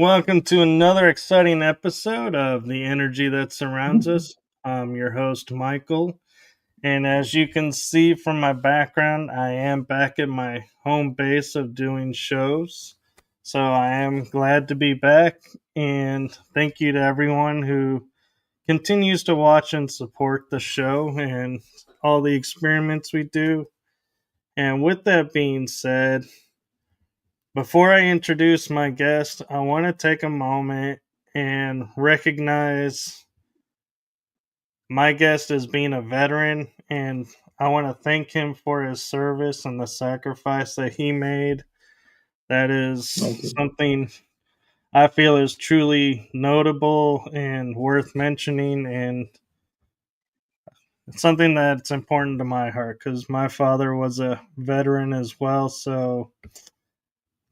welcome to another exciting episode of The Energy That Surrounds Us. I'm your host, Michael, and as you can see from my background, I am back at my home base of doing shows. So I am glad to be back, and thank you to everyone who continues to watch and support the show and all the experiments we do. And with that being said, before I introduce my guest, I want to take a moment and recognize my guest as being a veteran, and I want to thank him for his service and the sacrifice that he made. That is something I feel is truly notable and worth mentioning, and it's something that's important to my heart because my father was a veteran as well. So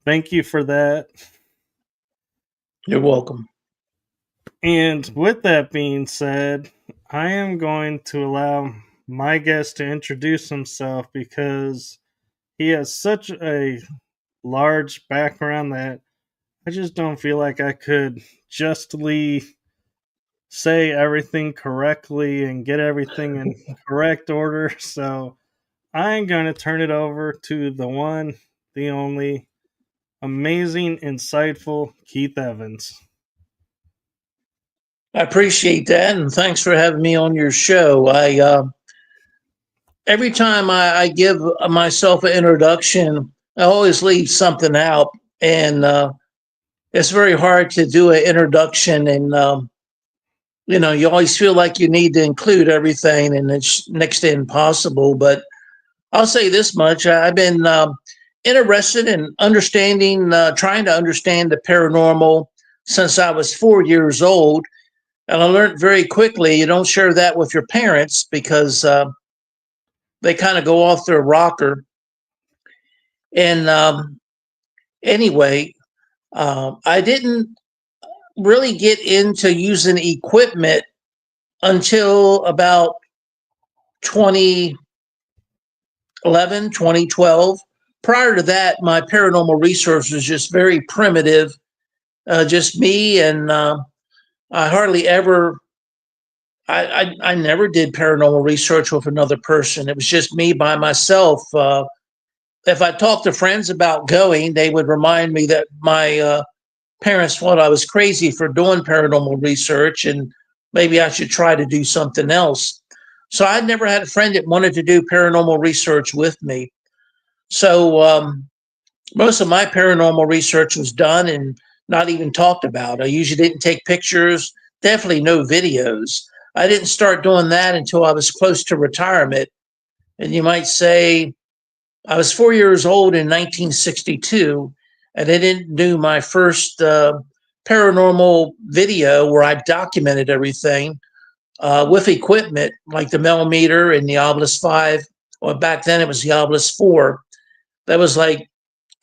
thank you for that. You're welcome. And with that being said, I am going to allow my guest to introduce himself because he has such a large background that I just don't feel like I could justly say everything correctly and get everything in correct order. So I'm going to turn it over to the one, the only, amazing, insightful Keith Evans. I appreciate that, and thanks for having me on your show. Every time I give myself an introduction, I always leave something out, and it's very hard to do an introduction, and you always feel like you need to include everything, and it's next to impossible. But I'll say this much: I've been interested in understanding, trying to understand the paranormal since I was 4 years old. And I learned very quickly you don't share that with your parents because they kind of go off their rocker. And anyway, I didn't really get into using equipment until about 2011, 2012. Prior to that, my paranormal research was just very primitive, just me, and I hardly ever I never did paranormal research with another person. It was just me by myself. If I talked to friends about going, they would remind me that my parents thought I was crazy for doing paranormal research and maybe I should try to do something else. So I'd never had a friend that wanted to do paranormal research with me. So most of my paranormal research was done and not even talked about. I usually didn't take pictures, definitely no videos. I didn't start doing that until I was close to retirement. And you might say I was 4 years old in 1962, and I didn't do my first paranormal video where I documented everything with equipment like the millimeter and the Obelisk 5. Well, back then it was the Obelisk 4. That was like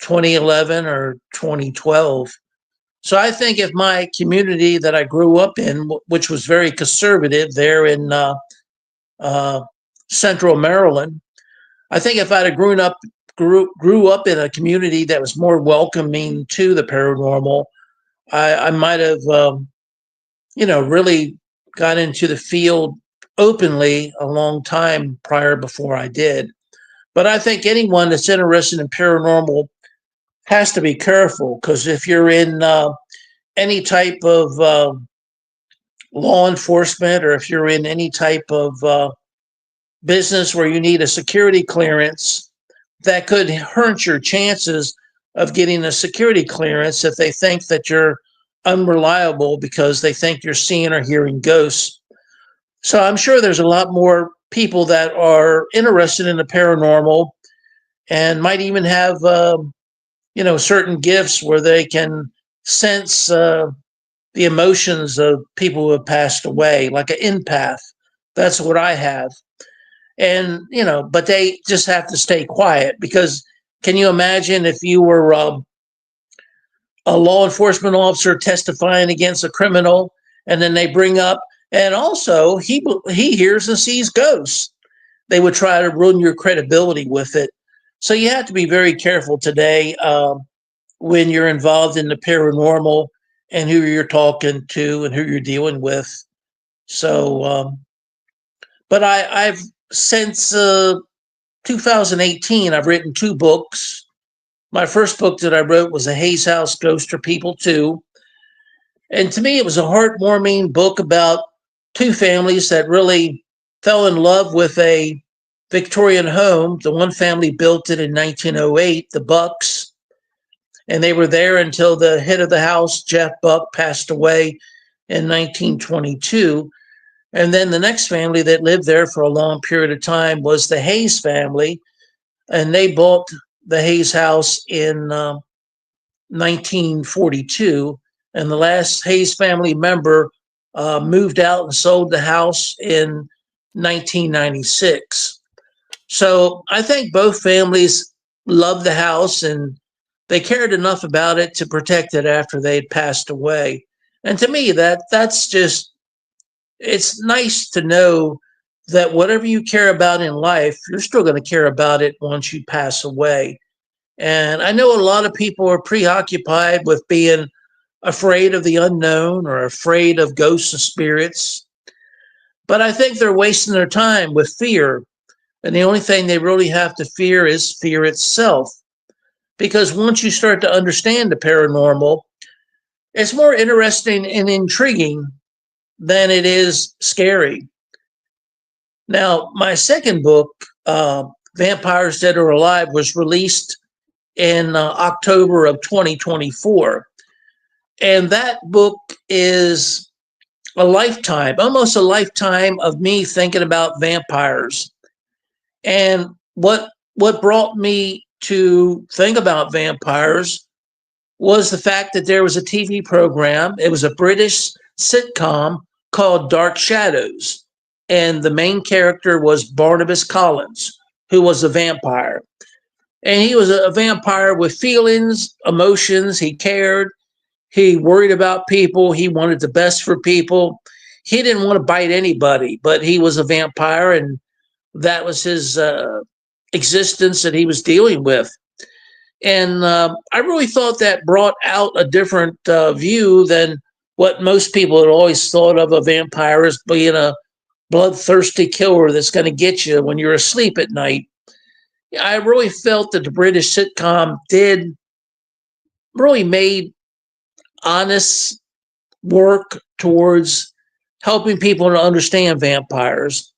2011 or 2012. So I think if my community that I grew up in, which was very conservative there in uh, Central Maryland, I think if I'd have grew up in a community that was more welcoming to the paranormal, I might have really got into the field openly a long time prior before I did. But I think anyone that's interested in paranormal has to be careful because if you're in any type of law enforcement or if you're in any type of business where you need a security clearance, that could hurt your chances of getting a security clearance if they think that you're unreliable because they think you're seeing or hearing ghosts. So I'm sure there's a lot more people that are interested in the paranormal and might even have certain gifts where they can sense the emotions of people who have passed away, like an empath. That's what I have. And, but they just have to stay quiet because can you imagine if you were a law enforcement officer testifying against a criminal and then they bring up, and also he hears and sees ghosts? They would try to ruin your credibility with it. So you have to be very careful today when you're involved in the paranormal. and who you're talking to and who you're dealing with. So, but I've since 2018, I've written two books. My first book that I wrote was A Hayes House Ghost or People Too. And to me, it was a heartwarming book about two families that really fell in love with a Victorian home. The one family built it in 1908, the Bucks, and they were there until the head of the house, Jeff Buck, passed away in 1922. And then the next family that lived there for a long period of time was the Hayes family, and they bought the Hayes house in 1942. And the last Hayes family member moved out and sold the house in 1996. So I think both families loved the house and they cared enough about it to protect it after they'd passed away. And to me, that's just, it's nice to know that whatever you care about in life, you're still going to care about it once you pass away. And I know a lot of people are preoccupied with being afraid of the unknown or afraid of ghosts and spirits, but I think they're wasting their time with fear. And the only thing they really have to fear is fear itself. Because once you start to understand the paranormal, it's more interesting and intriguing than it is scary. Now, my second book, Vampires Dead or Alive, was released in October of 2024. And that book is a lifetime, almost a lifetime of me thinking about vampires. And what brought me to think about vampires was the fact that there was a TV program. It was a British sitcom called Dark Shadows. And the main character was Barnabas Collins, who was a vampire. And he was a vampire with feelings, emotions. He cared. He worried about people. He wanted the best for people. He didn't want to bite anybody, but he was a vampire, and that was his existence that he was dealing with. And I really thought that brought out a different view than what most people had always thought of a vampire as being a bloodthirsty killer that's going to get you when you're asleep at night. I really felt that the British sitcom did really made honest work towards helping people to understand vampires.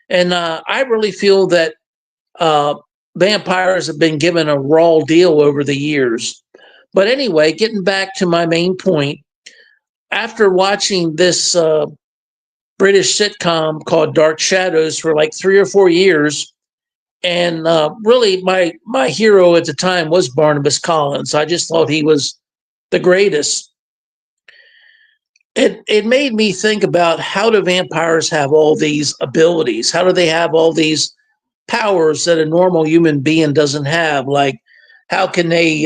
And I really feel that uh, vampires have been given a raw deal over the years. But anyway, getting back to my main point, after watching this British sitcom called Dark Shadows for like 3 or 4 years, and really my hero at the time was Barnabas Collins. I just thought he was the greatest. It made me think about, how do vampires have all these abilities? How do they have all these powers that a normal human being doesn't have? Like, how can they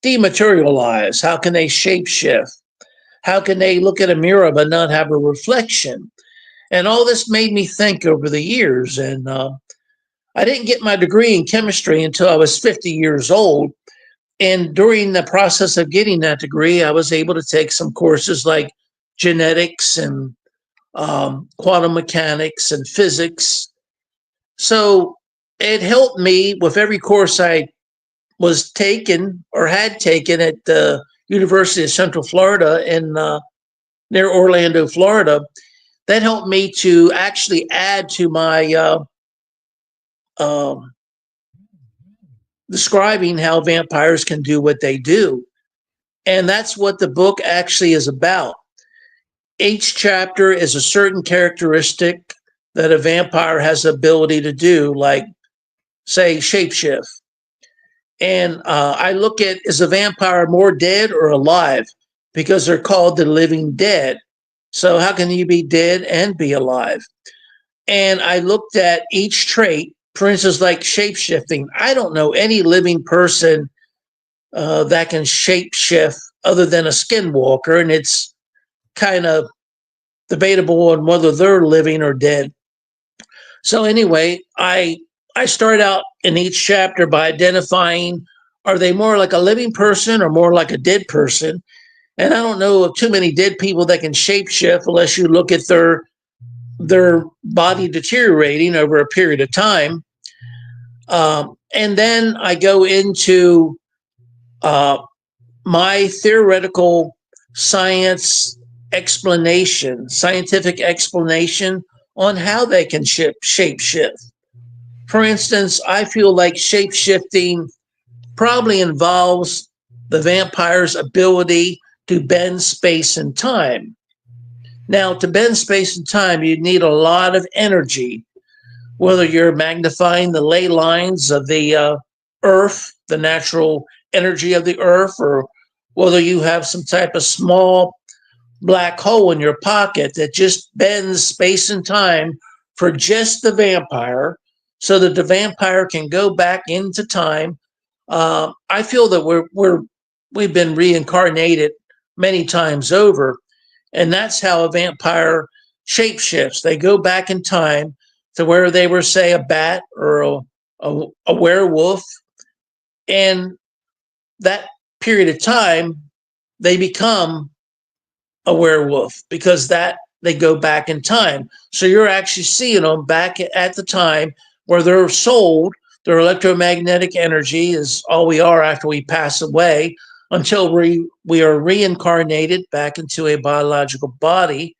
dematerialize? How can they shapeshift? How can they look at a mirror but not have a reflection? And all this made me think over the years. And I didn't get my degree in chemistry until I was 50 years old. And during the process of getting that degree, I was able to take some courses like genetics and quantum mechanics and physics. So it helped me with every course I was taken or had taken at the University of Central Florida in near Orlando, Florida. That helped me to actually add to my um, describing how vampires can do what they do. And that's what the book actually is about. Each chapter is a certain characteristic that a vampire has the ability to do, like, say, shapeshift. And I look at, is a vampire more dead or alive? Because they're called the living dead. So how can you be dead and be alive? And I looked at each trait, for instance, like shapeshifting. I don't know any living person that can shapeshift other than a skinwalker, and it's kind of debatable on whether they're living or dead. So anyway, I start out in each chapter by identifying, are they more like a living person or more like a dead person? And I don't know of too many dead people that can shapeshift unless you look at their body deteriorating over a period of time. And then I go into uh, my theoretical science scientific explanation on how they can shape shift. For instance, I feel like shape shifting probably involves the vampire's ability to bend space and time. Now, to bend space and time, you need a lot of energy, whether you're magnifying the ley lines of the earth, the natural energy of the earth, or whether you have some type of small black hole in your pocket that just bends space and time for just the vampire so that the vampire can go back into time. I feel that we've been reincarnated many times over, and that's how a vampire shapeshifts. They go back in time to where they were, say, a bat or a werewolf, and that period of time they become a werewolf because that they go back in time. So you're actually seeing them back at the time where they're sold. Their electromagnetic energy is all we are after we pass away until we are reincarnated back into a biological body.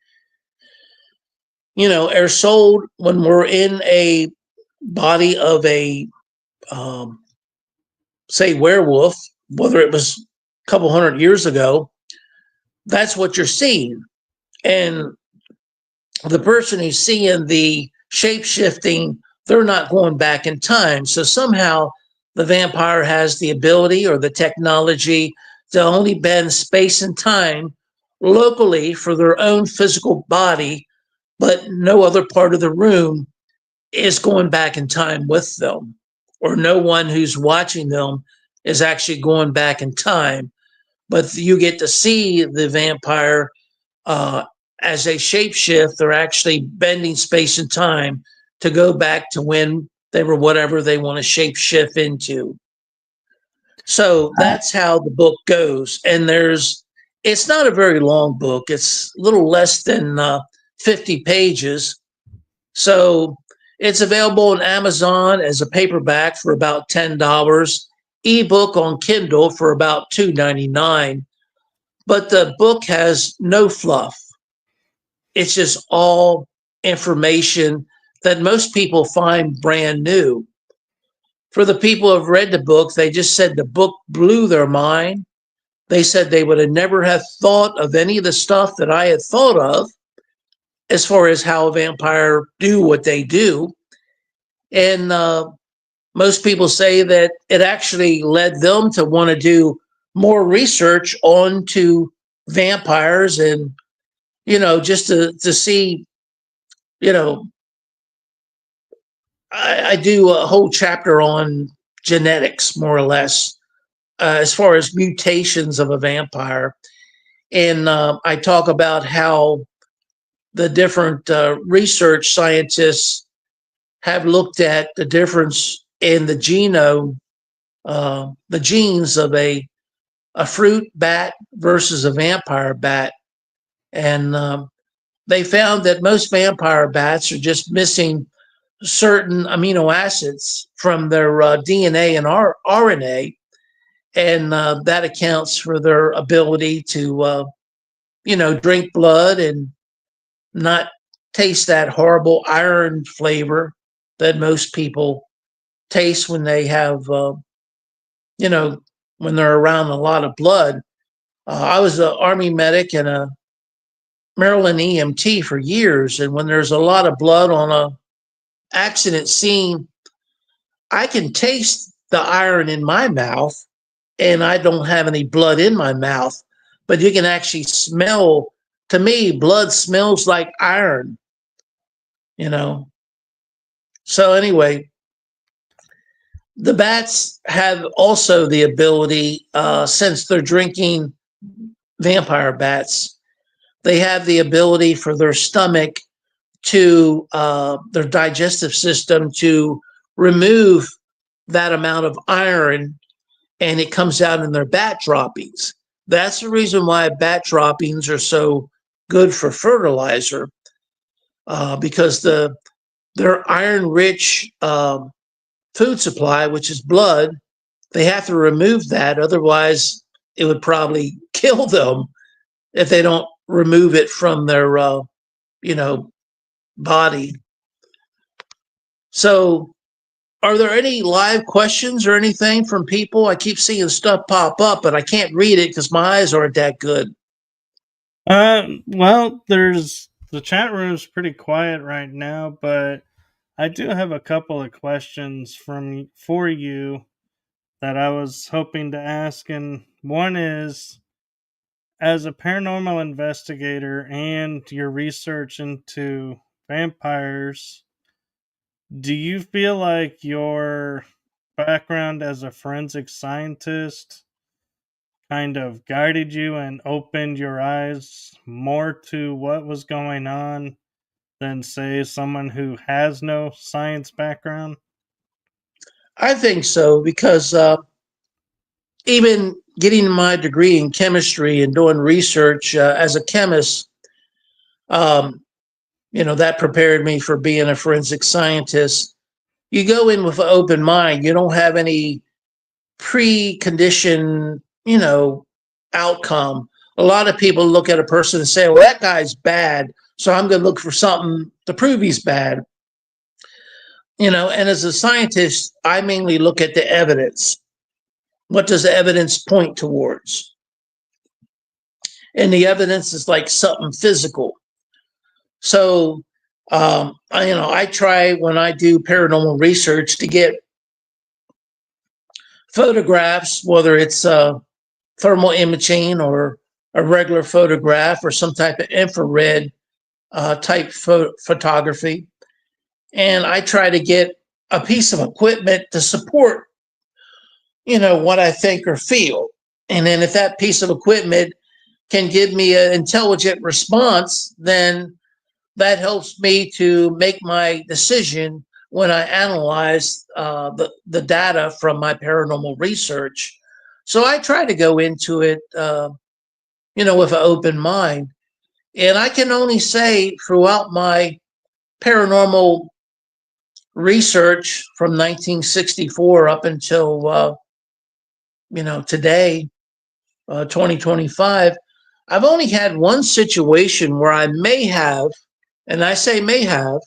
Are sold when we're in a body of a say werewolf, whether it was a couple hundred years ago. That's what you're seeing. And the person who's seeing the shape shifting, they're not going back in time. So somehow the vampire has the ability or the technology to only bend space and time locally for their own physical body, but no other part of the room is going back in time with them, or no one who's watching them is actually going back in time. But you get to see the vampire uh, as they shapeshift. They're actually bending space and time to go back to when they were whatever they want to shapeshift into. So that's how the book goes. And it's not a very long book. It's a little less than 50 pages. So it's available on Amazon as a paperback for about $10, ebook on Kindle for about $2.99. But the book has no fluff. It's just all information that most people find brand new. For the people who have read the book, they just said the book blew their mind. They said they would have never have thought of any of the stuff that I had thought of as far as how a vampire do what they do. And most people say that it actually led them to want to do more research onto vampires and, just to see, you know, I do a whole chapter on genetics, more or less, as far as mutations of a vampire. And I talk about how the different research scientists have looked at the difference in the genome, the genes of a fruit bat versus a vampire bat. And they found that most vampire bats are just missing certain amino acids from their DNA and RNA, and that accounts for their ability to, drink blood and not taste that horrible iron flavor that most people taste when they have, when they're around a lot of blood. I was an Army medic and a Maryland EMT for years, and when there's a lot of blood on a accident scene, I can taste the iron in my mouth, and I don't have any blood in my mouth, but you can actually smell. To me, blood smells like iron, you know. So anyway, the bats have also the ability, since they're drinking vampire bats, they have the ability for their stomach to, their digestive system to remove that amount of iron, and it comes out in their bat droppings. That's the reason why bat droppings are so good for fertilizer, because their iron rich food supply, which is blood, they have to remove that. Otherwise, it would probably kill them if they don't remove it from their you know body. So, are there any live questions or anything from people? I keep seeing stuff pop up, but I can't read it because my eyes aren't that good. Well, there's the chat room's pretty quiet right now, but I do have a couple of questions for you that I was hoping to ask, and one is, as a paranormal investigator and your research into vampires, do you feel like your background as a forensic scientist kind of guided you and opened your eyes more to what was going on than, say, someone who has no science background? I think so because even getting my degree in chemistry and doing research as a chemist, um, that prepared me for being a forensic scientist. You go in with an open mind. You don't have any preconditioned, outcome. A lot of people look at a person and say, well, that guy's bad, so I'm going to look for something to prove he's bad. And as a scientist, I mainly look at the evidence. What does the evidence point towards? And the evidence is like something physical. So, I try when I do paranormal research to get photographs, whether it's thermal imaging or a regular photograph or some type of infrared type photography. And I try to get a piece of equipment to support, what I think or feel. And then if that piece of equipment can give me an intelligent response, then that helps me to make my decision when I analyze the data from my paranormal research. So I try to go into it, with an open mind. And I can only say throughout my paranormal research from 1964 up until, today, 2025, I've only had one situation where I may have, and I say may have,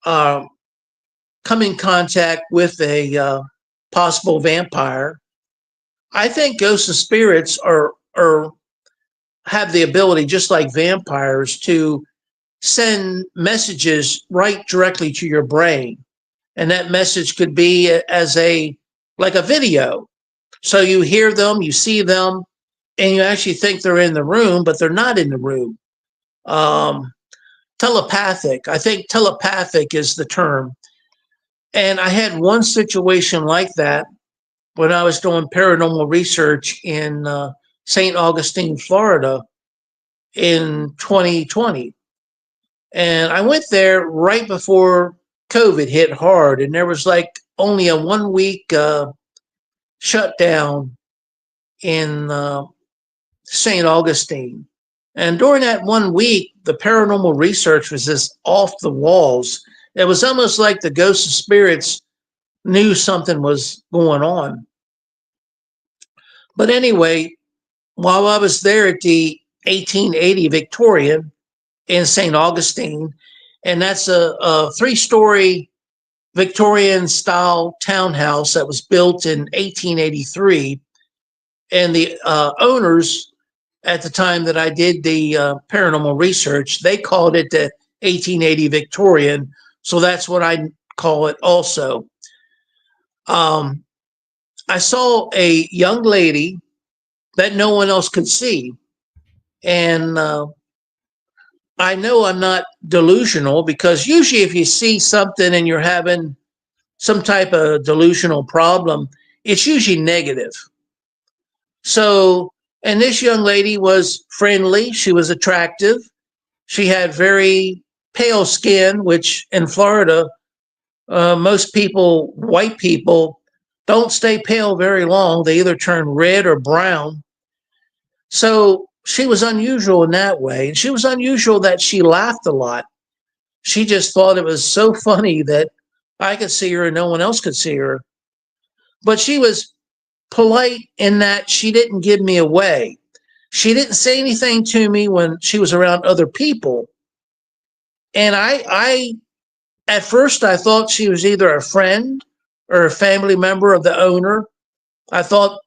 uh, come in contact with a possible vampire. I think ghosts and spirits are have the ability, just like vampires, to send messages right directly to your brain, and that message could be as a like a video. So you hear them, you see them, and you actually think they're in the room, but they're not in the room. Um, Telepathic. I think telepathic is the term. And I had one situation like that when I was doing paranormal research in St. Augustine, Florida in 2020. And I went there right before COVID hit hard, and there was like only a 1 week shutdown in St. Augustine. And during that 1 week, the paranormal research was just off the walls. It was almost like the ghosts and spirits knew something was going on. But anyway, while I was there at the 1880 Victorian in St. Augustine, and that's a 3-story Victorian style townhouse that was built in 1883. And the owners at the time that I did the paranormal research, they called it the 1880 Victorian. So that's what I call it also. Um, I saw a young lady that no one else could see. And I know I'm not delusional because usually if you see something and you're having some type of delusional problem, it's usually negative. So, and this young lady was friendly. She was attractive. She had very pale skin, which in Florida, most people, white people, don't stay pale very long. They either turn red or brown. So she was unusual in that way. And she was unusual that she laughed a lot. She just thought it was so funny that I could see her and no one else could see her. But she was polite in that she didn't give me away. She didn't say anything to me when she was around other people. And I at first I thought she was either a friend or a family member of the owner. I thought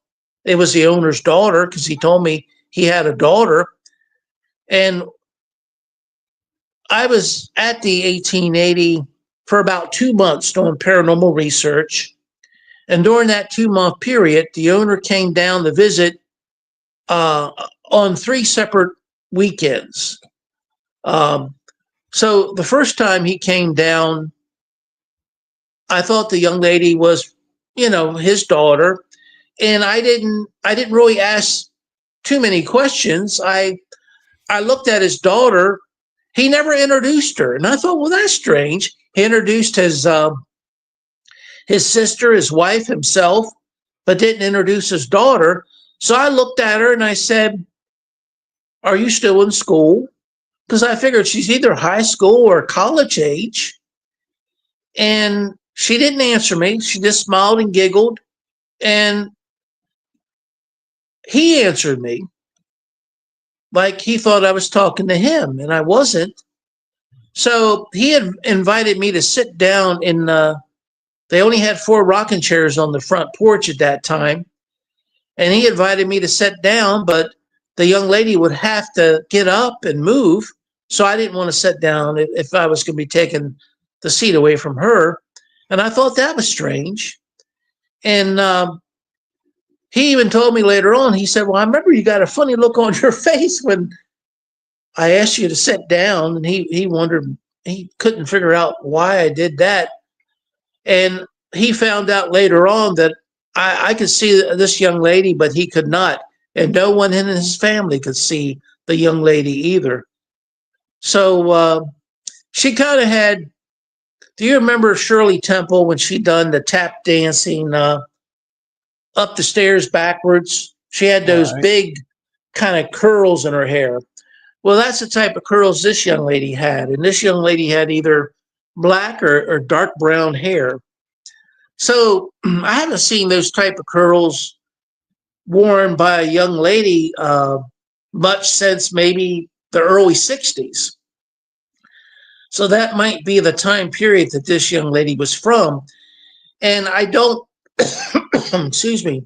it was the owner's daughter because he told me he had a daughter. And I was at the 1880 for about 2 months doing paranormal research. And during that 2 month period, the owner came down to visit uh, on 3 separate weekends. Um, so the first time he came down, I thought the young lady was, his daughter, and I didn't really ask too many questions. I looked at his daughter. He never introduced her, and I thought, well, that's strange. He introduced his sister, his wife, himself, but didn't introduce his daughter. So I looked at her and I said, "Are you still in school?" Because I figured she's either high school or college age. And she didn't answer me. She just smiled and giggled. And he answered me like he thought I was talking to him, and I wasn't. So he had invited me to sit down in they only had 4 rocking chairs on the front porch at that time. And he invited me to sit down, but the young lady would have to get up and move. So I didn't want to sit down if I was going to be taking the seat away from her. And I thought that was strange. And he even told me later on, he said, "Well, I remember you got a funny look on your face when I asked you to sit down." And he wondered, he couldn't figure out why I did that. And he found out later on that I could see this young lady, but he could not. And no one in his family could see the young lady either. So she kind of had, do you remember Shirley Temple when she done the tap dancing up the stairs backwards? She had those Right. big kind of curls in her hair. Well, that's the type of curls this young lady had. And this young lady had either black or dark brown hair. So I haven't seen those type of curls worn by a young lady much since maybe the early 60s. So that might be the time period that this young lady was from. And I don't, excuse me,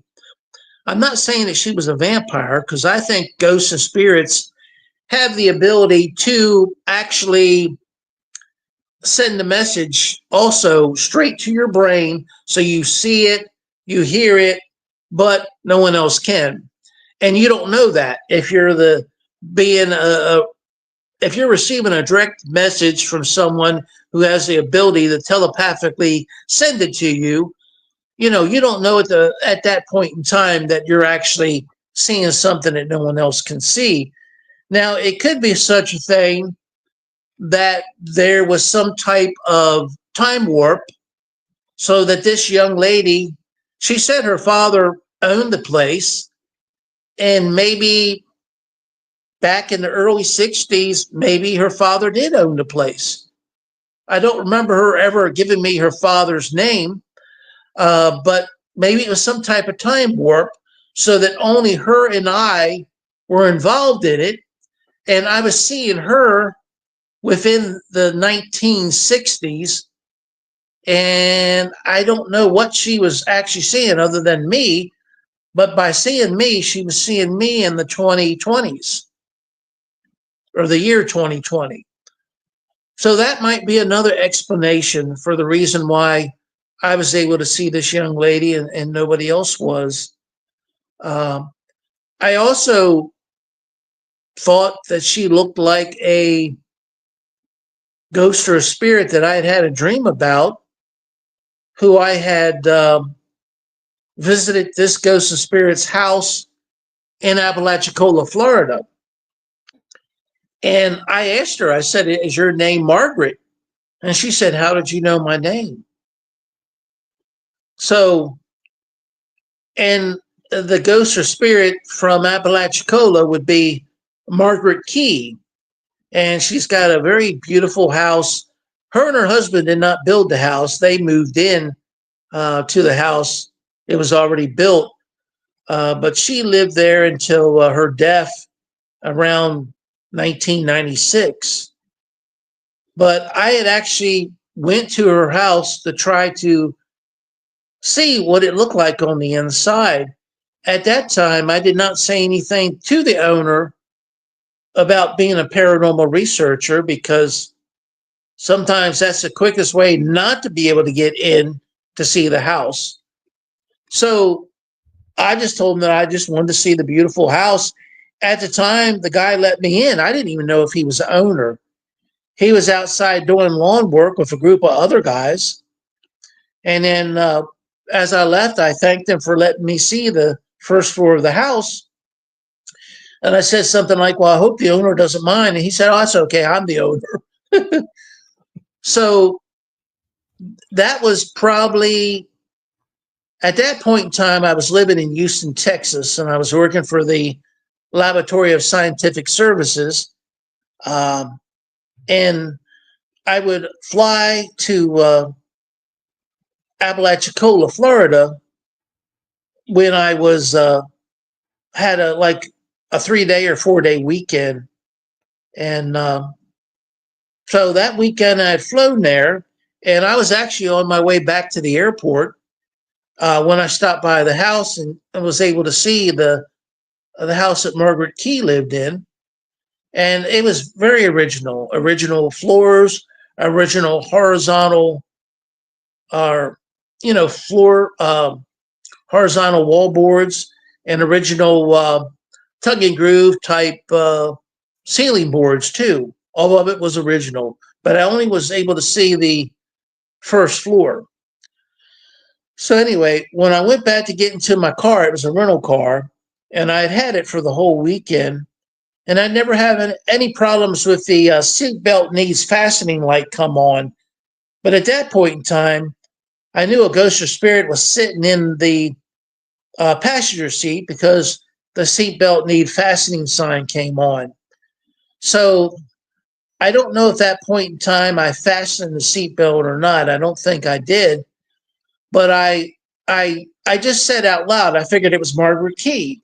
I'm not saying that she was a vampire because I think ghosts and spirits have the ability to actually send the message also straight to your brain so you see it, you hear it, but no one else can. And you don't know that if you're being a if you're receiving a direct message from someone who has the ability to telepathically send it to you, you don't know at that point in time that you're actually seeing something that no one else can see. Now, it could be such a thing that there was some type of time warp so that this young lady, she said her father owned the place, and maybe back in the early 60s, maybe her father did own the place. I don't remember her ever giving me her father's name, but maybe it was some type of time warp so that only her and I were involved in it. And I was seeing her within the 1960s. And I don't know what she was actually seeing other than me. But by seeing me, she was seeing me in the 2020s or the year 2020. So that might be another explanation for the reason why I was able to see this young lady and nobody else was. Um, I also thought that she looked like a ghost or a spirit that I had had a dream about, who I had visited this ghost and spirit's house in Apalachicola, Florida. And I asked her, I said, "Is your name Margaret?" And she said, "How did you know my name?" So, and the ghost or spirit from Apalachicola would be Margaret Key, and she's got a very beautiful house. Her and her husband did not build the house; they moved in to the house. It was already built, but she lived there until her death around 1996. But I had actually went to her house to try to see what it looked like on the inside. At that time, I did not say anything to the owner about being a paranormal researcher because sometimes that's the quickest way not to be able to get in to see the house. So I just told him that I just wanted to see the beautiful house. At the time, the guy let me in. I didn't even know if he was the owner. He was outside doing lawn work with a group of other guys. And then as I left, I thanked him for letting me see the first floor of the house. And I said something like, well, I hope the owner doesn't mind. And he said, oh, that's okay. I'm the owner. So that was probably at that point in time, I was living in Houston, Texas, and I was working for the Laboratory of Scientific Services. And I would fly to Apalachicola, Florida, when I was had a 3 day or 4 day weekend, and so that weekend I had flown there, and I was actually on my way back to the airport when I stopped by the house and was able to see the house that Margaret Key lived in, and it was very original floors, original horizontal, or floor horizontal wall boards, and original tug and groove type ceiling boards too. All of it was original, but I only was able to see the first floor. So anyway, when I went back to get into my car, it was a rental car, and I had it for the whole weekend, and I never had any problems with the seatbelt needs fastening light come on. But at that point in time, I knew a ghost or spirit was sitting in the passenger seat because the seatbelt need fastening sign came on. So I don't know if that point in time I fastened the seatbelt or not. I don't think I did, but I just said out loud. I figured it was Margaret Key,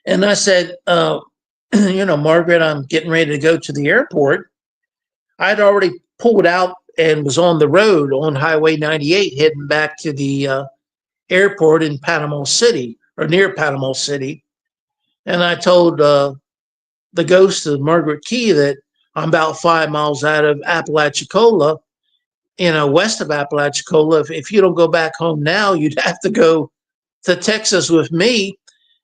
and I said, Margaret, I'm getting ready to go to the airport. I'd already pulled out and was on the road on Highway 98 heading back to the airport in Panama City or near Panama City. And I told the ghost of Margaret Key that I'm about 5 miles out of Apalachicola, west of Apalachicola. If you don't go back home now, you'd have to go to Texas with me.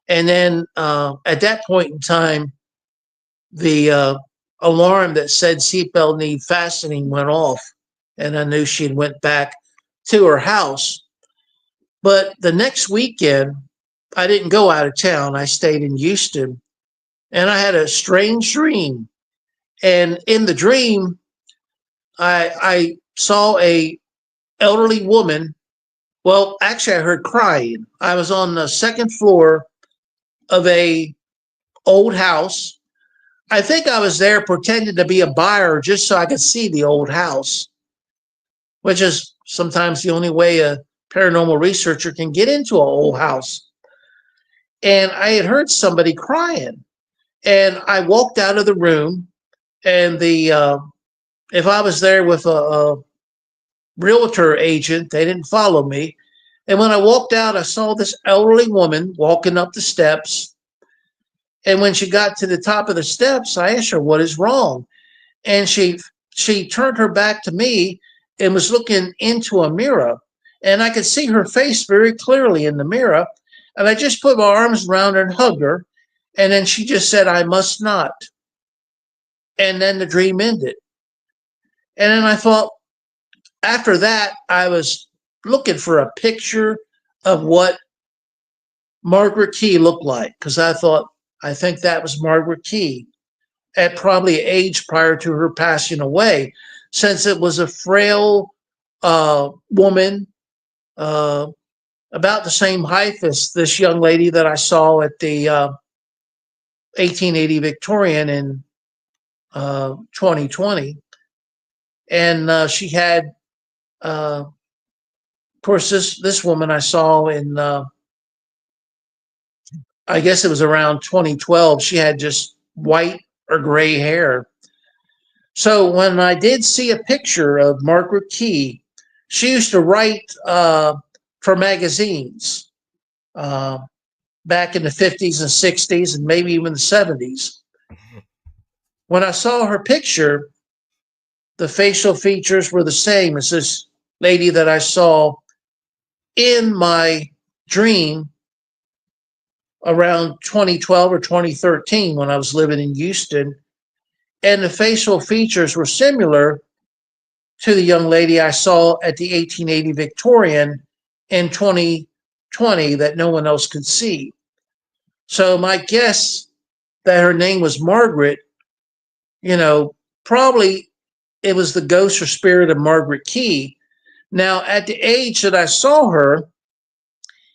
And then at that point in time, the alarm that said seatbelt need fastening went off, and I knew she'd went back to her house. But the next weekend, I didn't go out of town. I stayed in Houston, and I had a strange dream. And in the dream, I saw a elderly woman. Well, actually, I heard crying. I was on the second floor of a old house. I think I was there pretending to be a buyer just so I could see the old house, which is sometimes the only way a paranormal researcher can get into an old house. And I had heard somebody crying, and I walked out of the room. And if I was there with a realtor agent, they didn't follow me. And when I walked out, I saw this elderly woman walking up the steps. And when she got to the top of the steps, I asked her, "What is wrong?" And she turned her back to me and was looking into a mirror. And I could see her face very clearly in the mirror. And I just put my arms around her and hugged her. And then she just said, "I must not." And then the dream ended. And then I thought, after that, I was looking for a picture of what Margaret Key looked like, because I thought, I think that was Margaret Key at probably age prior to her passing away, since it was a frail woman, uh, about the same height as this young lady that I saw at the 1880 Victorian in 2020. And she had, of course, this woman I saw in, I guess it was around 2012. She had just white or gray hair. So when I did see a picture of Margaret Key, she used to write for magazines uh, back in the 50s and 60s and maybe even the 70s. When I saw her picture, the facial features were the same as this lady that I saw in my dream around 2012 or 2013 when I was living in Houston. And the facial features were similar to the young lady I saw at the 1880 Victorian in 2020 that no one else could see. So my guess that her name was Margaret, you know, probably it was the ghost or spirit of Margaret Key. Now, at the age that I saw her,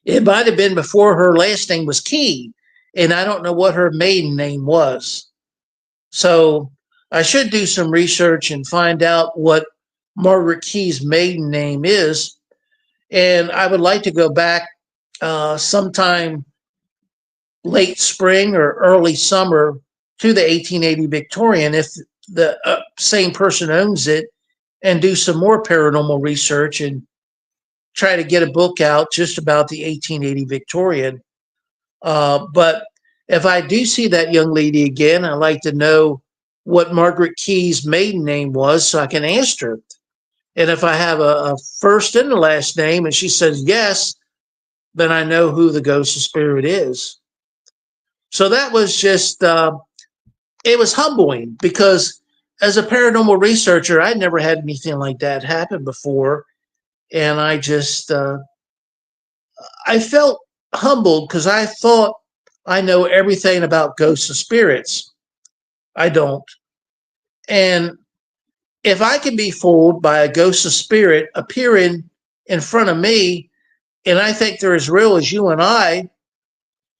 it might have been before her last name was Key, and I don't know what her maiden name was. So I should do some research and find out what Margaret Key's maiden name is. And I would like to go back sometime late spring or early summer to the 1880 Victorian if the same person owns it and do some more paranormal research and try to get a book out just about the 1880 Victorian. But if I do see that young lady again, I'd like to know what Margaret Key's maiden name was so I can ask her. And if I have a first and a last name and she says yes, then I know who the ghost of spirit is. So that was just, it was humbling because as a paranormal researcher, I'd never had anything like that happen before. And I felt humbled because I thought I know everything about ghosts and spirits. I don't. And if I can be fooled by a ghost of spirit appearing in front of me, and I think they're as real as you and I,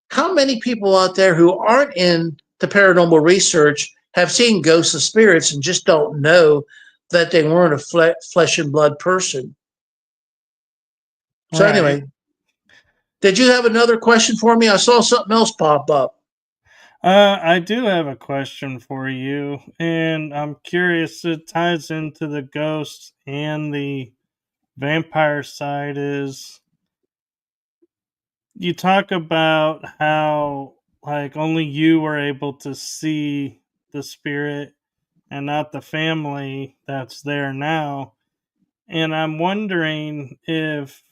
how many people out there who aren't in the paranormal research have seen ghosts of spirits and just don't know that they weren't a flesh and blood person? So, Right. anyway, did you have another question for me? I saw something else pop up. I do have a question for you, and I'm curious. It ties into the ghosts and the vampire side. Is you talk about how like only you were able to see the spirit and not the family that's there now, and I'm wondering if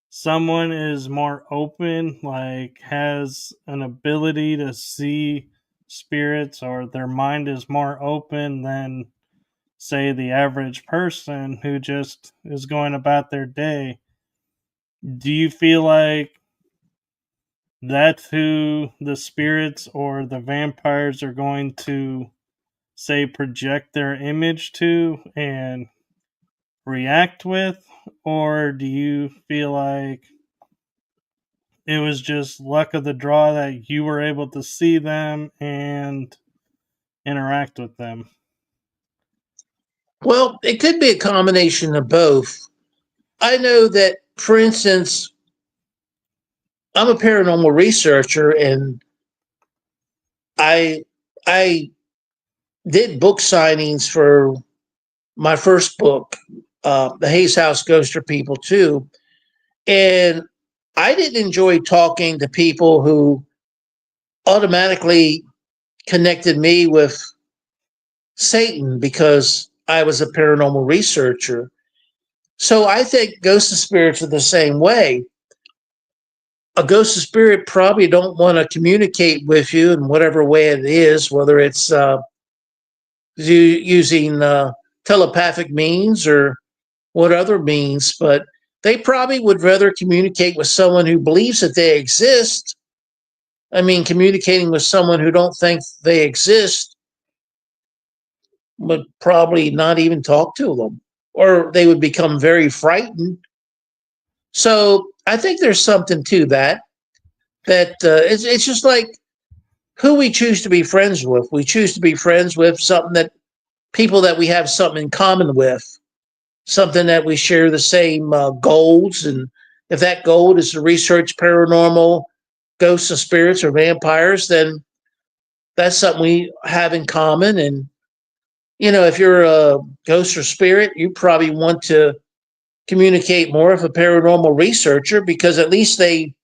someone is more open, like has an ability to see spirits, or their mind is more open than, say, the average person who just is going about their day. Do you feel like that's who the spirits or the vampires are going to, say, project their image to and react with? Or do you feel like it was just luck of the draw that you were able to see them and interact with them? Well, it could be a combination of both. I know that, for instance, I'm a paranormal researcher, and I I did book signings for my first book, The Hayes House Ghost or People too, and I didn't enjoy talking to people who automatically connected me with Satan because I was a paranormal researcher. So I think ghosts and spirits are the same way. A ghost of spirit probably don't want to communicate with you in whatever way it is, whether it's using telepathic means or what other means, but they probably would rather communicate with someone who believes that they exist. I mean, communicating with someone who don't think they exist would probably not even talk to them, or they would become very frightened. So I think there's something to that. It's just like who we choose to be friends with. We choose to be friends with something that people that we have something in common with, something that we share the same goals. And if that goal is to research paranormal ghosts and spirits or vampires, then that's something we have in common. And, if you're a ghost or spirit, you probably want to communicate more with a paranormal researcher because at least they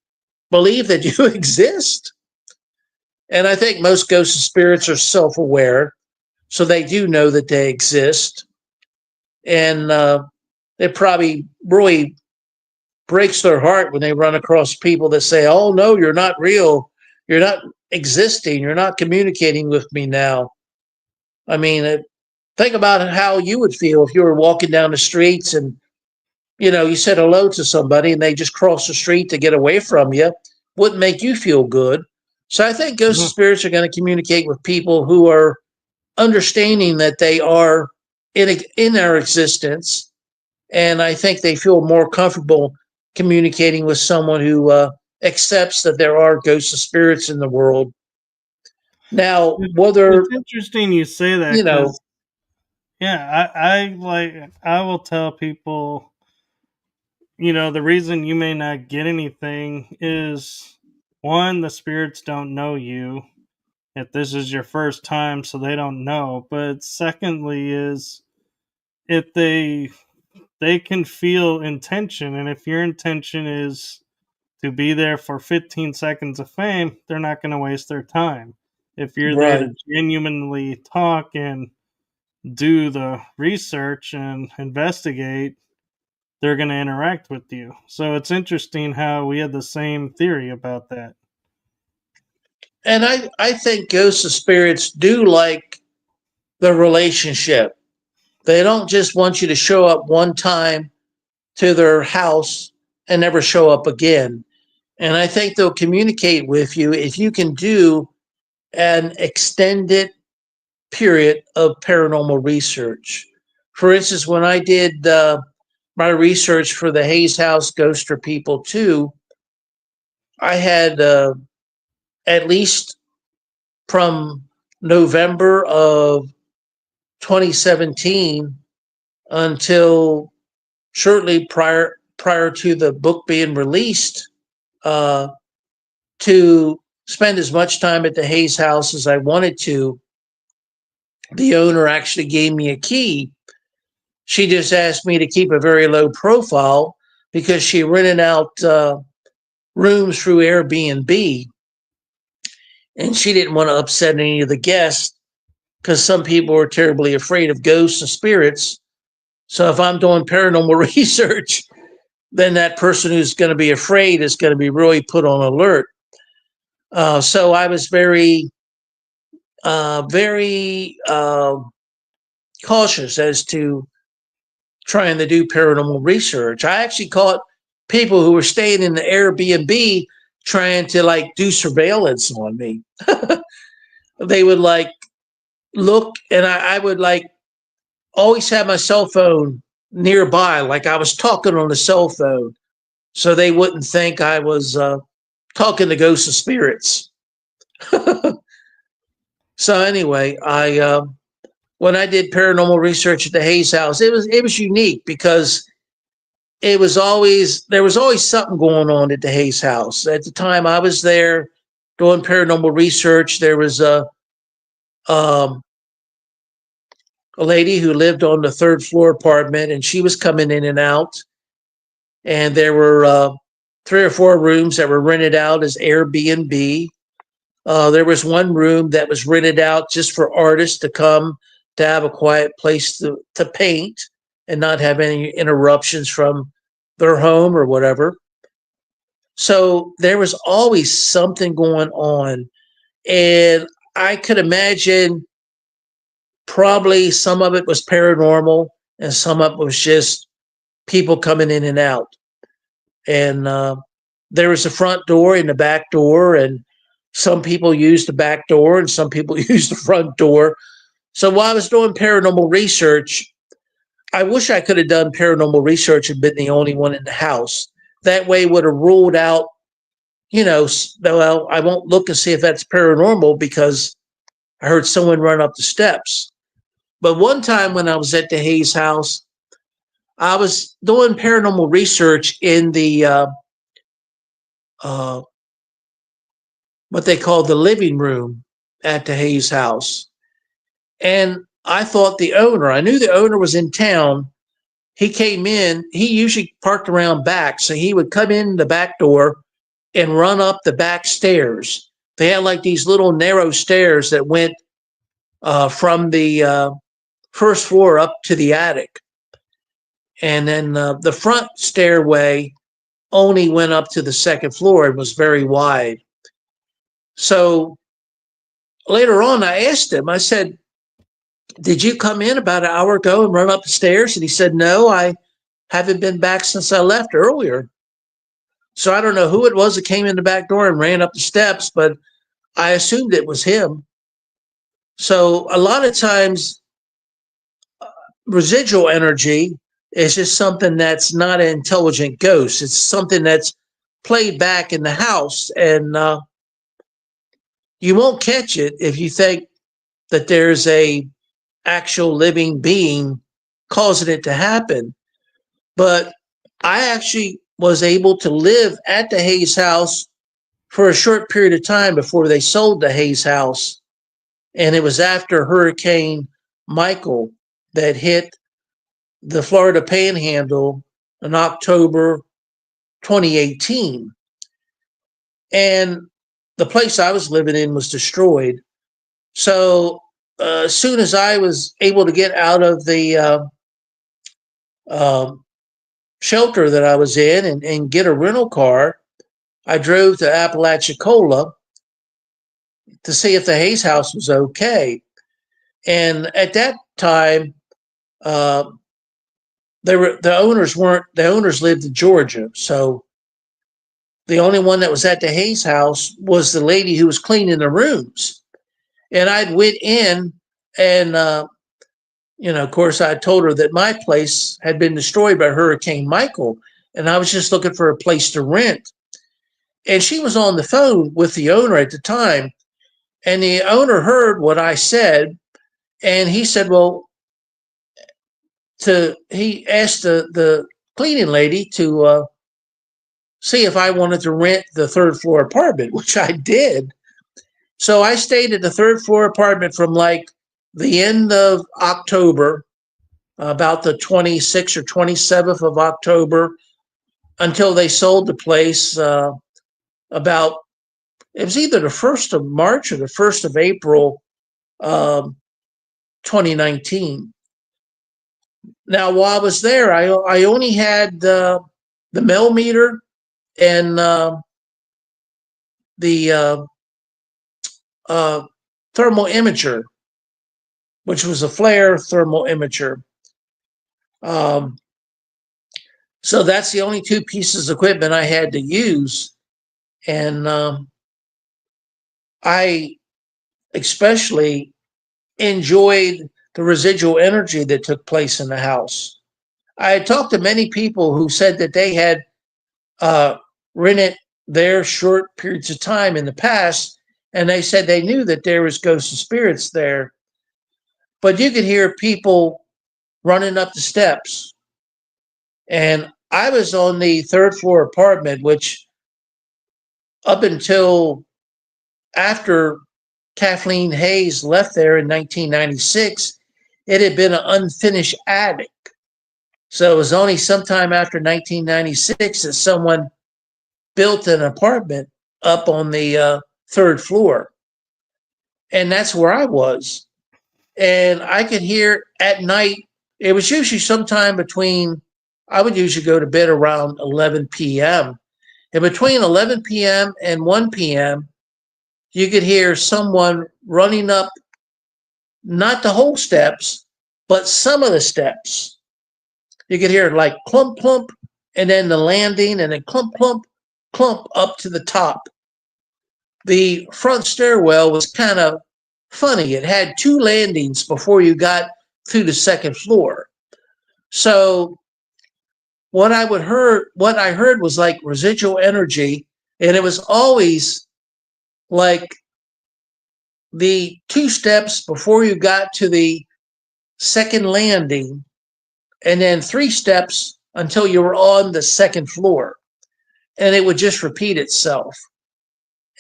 believe that you exist. And I think most ghosts and spirits are self aware, so they do know that they exist. And it probably really breaks their heart when they run across people that say, "Oh, no, you're not real. You're not existing. You're not communicating with me now." I mean, think about how you would feel if you were walking down the streets and you said hello to somebody and they just crossed the street to get away from you. Wouldn't make you feel good. So I think ghost Mhm. spirits are going to communicate with people who are understanding that they are in our existence, and I think they feel more comfortable communicating with someone who accepts that there are ghosts and spirits in the world. Now, whether It's interesting you say you that know, because yeah, I will tell people, the reason you may not get anything is one, the spirits don't know you. If this is your first time, so they don't know. But secondly, is if they can feel intention, and if your intention is to be there for 15 seconds of fame, they're not going to waste their time. If you're there right? to genuinely talk and do the research and investigate, they're going to interact with you. So it's interesting how we had the same theory about that. And I think ghosts and spirits do like the relationship. They don't just want you to show up one time to their house and never show up again. And I think they'll communicate with you if you can do an extended period of paranormal research. For instance, when I did my research for the Hayes House Ghoster People 2, I had at least from November of 2017 until shortly prior to the book being released, uh, to spend as much time at the Hayes House as I wanted to. The owner actually gave me a key. She just asked me to keep a very low profile because she rented out rooms through Airbnb, and she didn't want to upset any of the guests because some people are terribly afraid of ghosts and spirits. So if I'm doing paranormal research, then that person who's going to be afraid is going to be really put on alert. So I was very cautious as to trying to do paranormal research. I actually caught people who were staying in the Airbnb trying to like do surveillance on me. They would like look, and I would like always have my cell phone nearby, like I was talking on the cell phone, so they wouldn't think I was talking to ghosts and spirits. So anyway, I when I did paranormal research at the Hayes House, it was unique because there was always something going on at the Hayes House. At the time I was there doing paranormal research, there was um, a lady who lived on the third floor apartment, and she was coming in and out. And there were three or four rooms that were rented out as Airbnb. There was one room that was rented out just for artists to come to have a quiet place to paint and not have any interruptions from their home or whatever. So there was always something going on. And I could imagine probably some of it was paranormal and some of it was just people coming in and out. And there was a front door and the back door, and some people used the back door and some people used the front door. So while I was doing paranormal research, I wish I could have done paranormal research and been the only one in the house that way would have ruled out, well, I won't look and see if that's paranormal because I heard someone run up the steps. But one time when I was at the Hayes house, I was doing paranormal research in the uh, what they call the living room at the Hayes house. And I knew the owner was in town. He came in, he usually parked around back. So he would come in the back door and run up the back stairs. They had like these little narrow stairs that went from the first floor up to the attic. And then the front stairway only went up to the second floor and was very wide. So later on, I asked him, I said, did you come in about an hour ago and run up the stairs? And he said, no, I haven't been back since I left earlier. So I don't know who it was that came in the back door and ran up the steps, but I assumed it was him. So a lot of times, residual energy is just something that's not an intelligent ghost. It's something that's played back in the house, and you won't catch it if you think that there's a actual living being causing it to happen. But I actually was able to live at the Hayes house for a short period of time before they sold the Hayes house. And it was after Hurricane Michael that hit the Florida Panhandle in October 2018. And the place I was living in was destroyed. So as soon as I was able to get out of the shelter that I was in and get a rental car, I drove to Apalachicola to see if the Hayes house was okay. And at that time, the owners lived in Georgia, so the only one that was at the Hayes house was the lady who was cleaning the rooms. And I'd went in and of course I told her that my place had been destroyed by Hurricane Michael and I was just looking for a place to rent. And she was on the phone with the owner at the time, and the owner heard what I said, and he said, well, he asked the cleaning lady to see if I wanted to rent the third floor apartment, which I did. So I stayed at the third floor apartment from like the end of October, about the 26th or 27th of October, until they sold the place about, it was either the 1st of March or the 1st of April, 2019. Now, while I was there, I only had the mail meter and the thermal imager, which was a flare thermal imager. So that's the only two pieces of equipment I had to use. And I especially enjoyed the residual energy that took place in the house. I had talked to many people who said that they had rented their short periods of time in the past, and they said they knew that there was ghosts and spirits there. But you could hear people running up the steps. And I was on the third floor apartment, which up until after Kathleen Hayes left there in 1996, it had been an unfinished attic. So it was only sometime after 1996 that someone built an apartment up on the third floor. And that's where I was. And I could hear at night, it was usually sometime between, I would usually go to bed around 11 p.m. And between 11 p.m. and 1 p.m., you could hear someone running up, not the whole steps, but some of the steps. You could hear like clump, clump, and then the landing, and then clump, clump, clump up to the top. The front stairwell was kind of funny. It had two landings before you got to the second floor. So what I heard was like residual energy, and it was always like the two steps before you got to the second landing, and then three steps until you were on the second floor, and it would just repeat itself.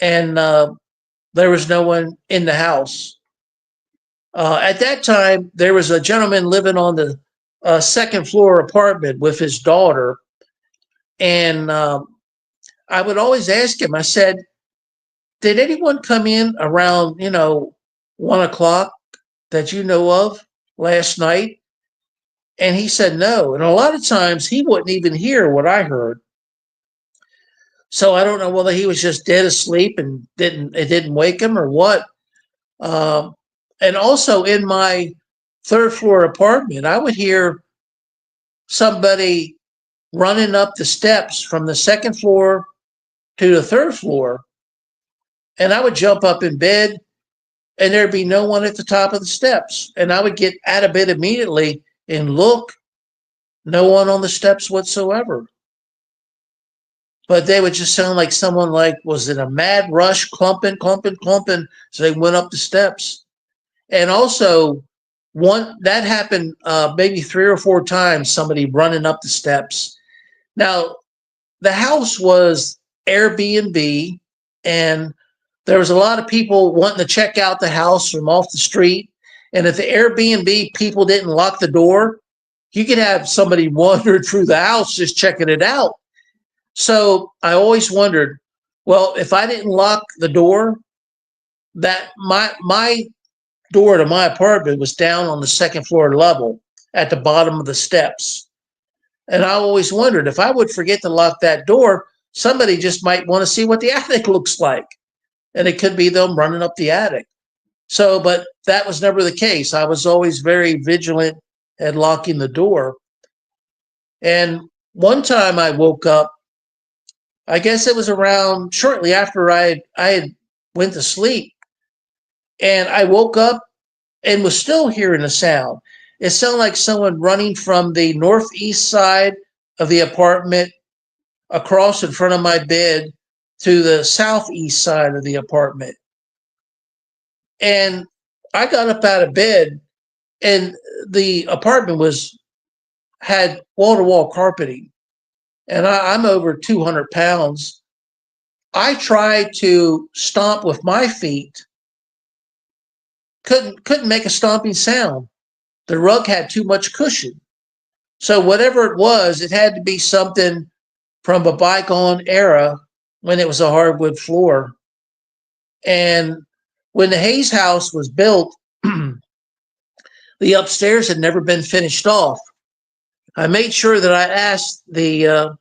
And there was no one in the house. At that time, there was a gentleman living on the second floor apartment with his daughter, and I would always ask him. I said, "Did anyone come in around 1 o'clock that you know of last night?" And he said no. And a lot of times he wouldn't even hear what I heard. So I don't know whether he was just dead asleep and it didn't wake him or what. Um, and also in my third floor apartment, I would hear somebody running up the steps from the second floor to the third floor. And I would jump up in bed and there'd be no one at the top of the steps. And I would get out of bed immediately and look, no one on the steps whatsoever. But they would just sound like someone like was in a mad rush, clumping, clumping, clumping. So they went up the steps. And also, one that happened maybe 3 or 4 times. Somebody running up the steps. Now, the house was Airbnb, and there was a lot of people wanting to check out the house from off the street. And if the Airbnb people didn't lock the door, you could have somebody wander through the house just checking it out. So I always wondered, well, if I didn't lock the door, that my door to my apartment was down on the second floor level at the bottom of the steps. And I always wondered if I would forget to lock that door, somebody just might want to see what the attic looks like. And it could be them running up the attic. So, but that was never the case. I was always very vigilant at locking the door. And one time I woke up, I guess it was around shortly after I had went to sleep, and I woke up and was still hearing a sound. It sounded like someone running from the northeast side of the apartment across in front of my bed to the southeast side of the apartment. And I got up out of bed, and the apartment had wall to wall carpeting, and I'm over 200 pounds. I tried to stomp with my feet, couldn't make a stomping sound. The rug had too much cushion. So whatever it was, it had to be something from a bygone era when it was a hardwood floor. And when the Hayes house was built, the upstairs had never been finished off. I made sure that I asked the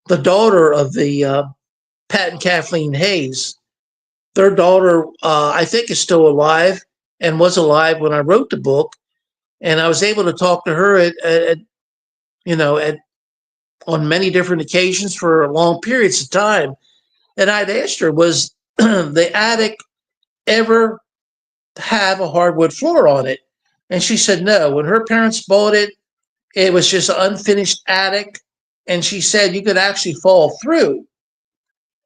daughter of the Pat and Kathleen Hayes. Their daughter, I think, is still alive and was alive when I wrote the book. And I was able to talk to her at on many different occasions for long periods of time. And I'd asked her, was the attic ever have a hardwood floor on it? And she said no. When her parents bought it, it was just an unfinished attic. And she said you could actually fall through.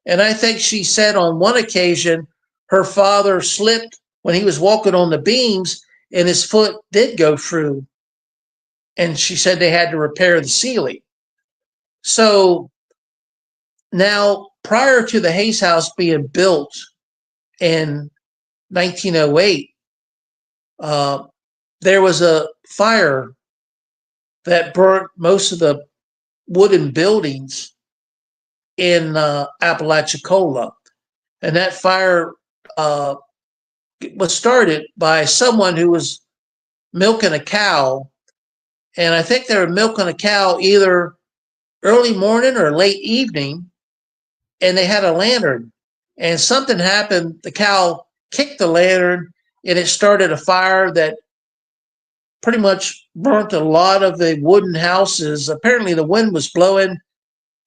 And I think she said on one occasion her father slipped when he was walking on the beams and his foot did go through. And she said they had to repair the ceiling. So now, prior to the Hayes house being built in 1908, there was a fire that burnt most of the wooden buildings in Apalachicola. And that fire was started by someone who was milking a cow. And I think they were milking a cow either early morning or late evening, and they had a lantern. And something happened. The cow kicked the lantern, and it started a fire that pretty much burnt a lot of the wooden houses. Apparently, the wind was blowing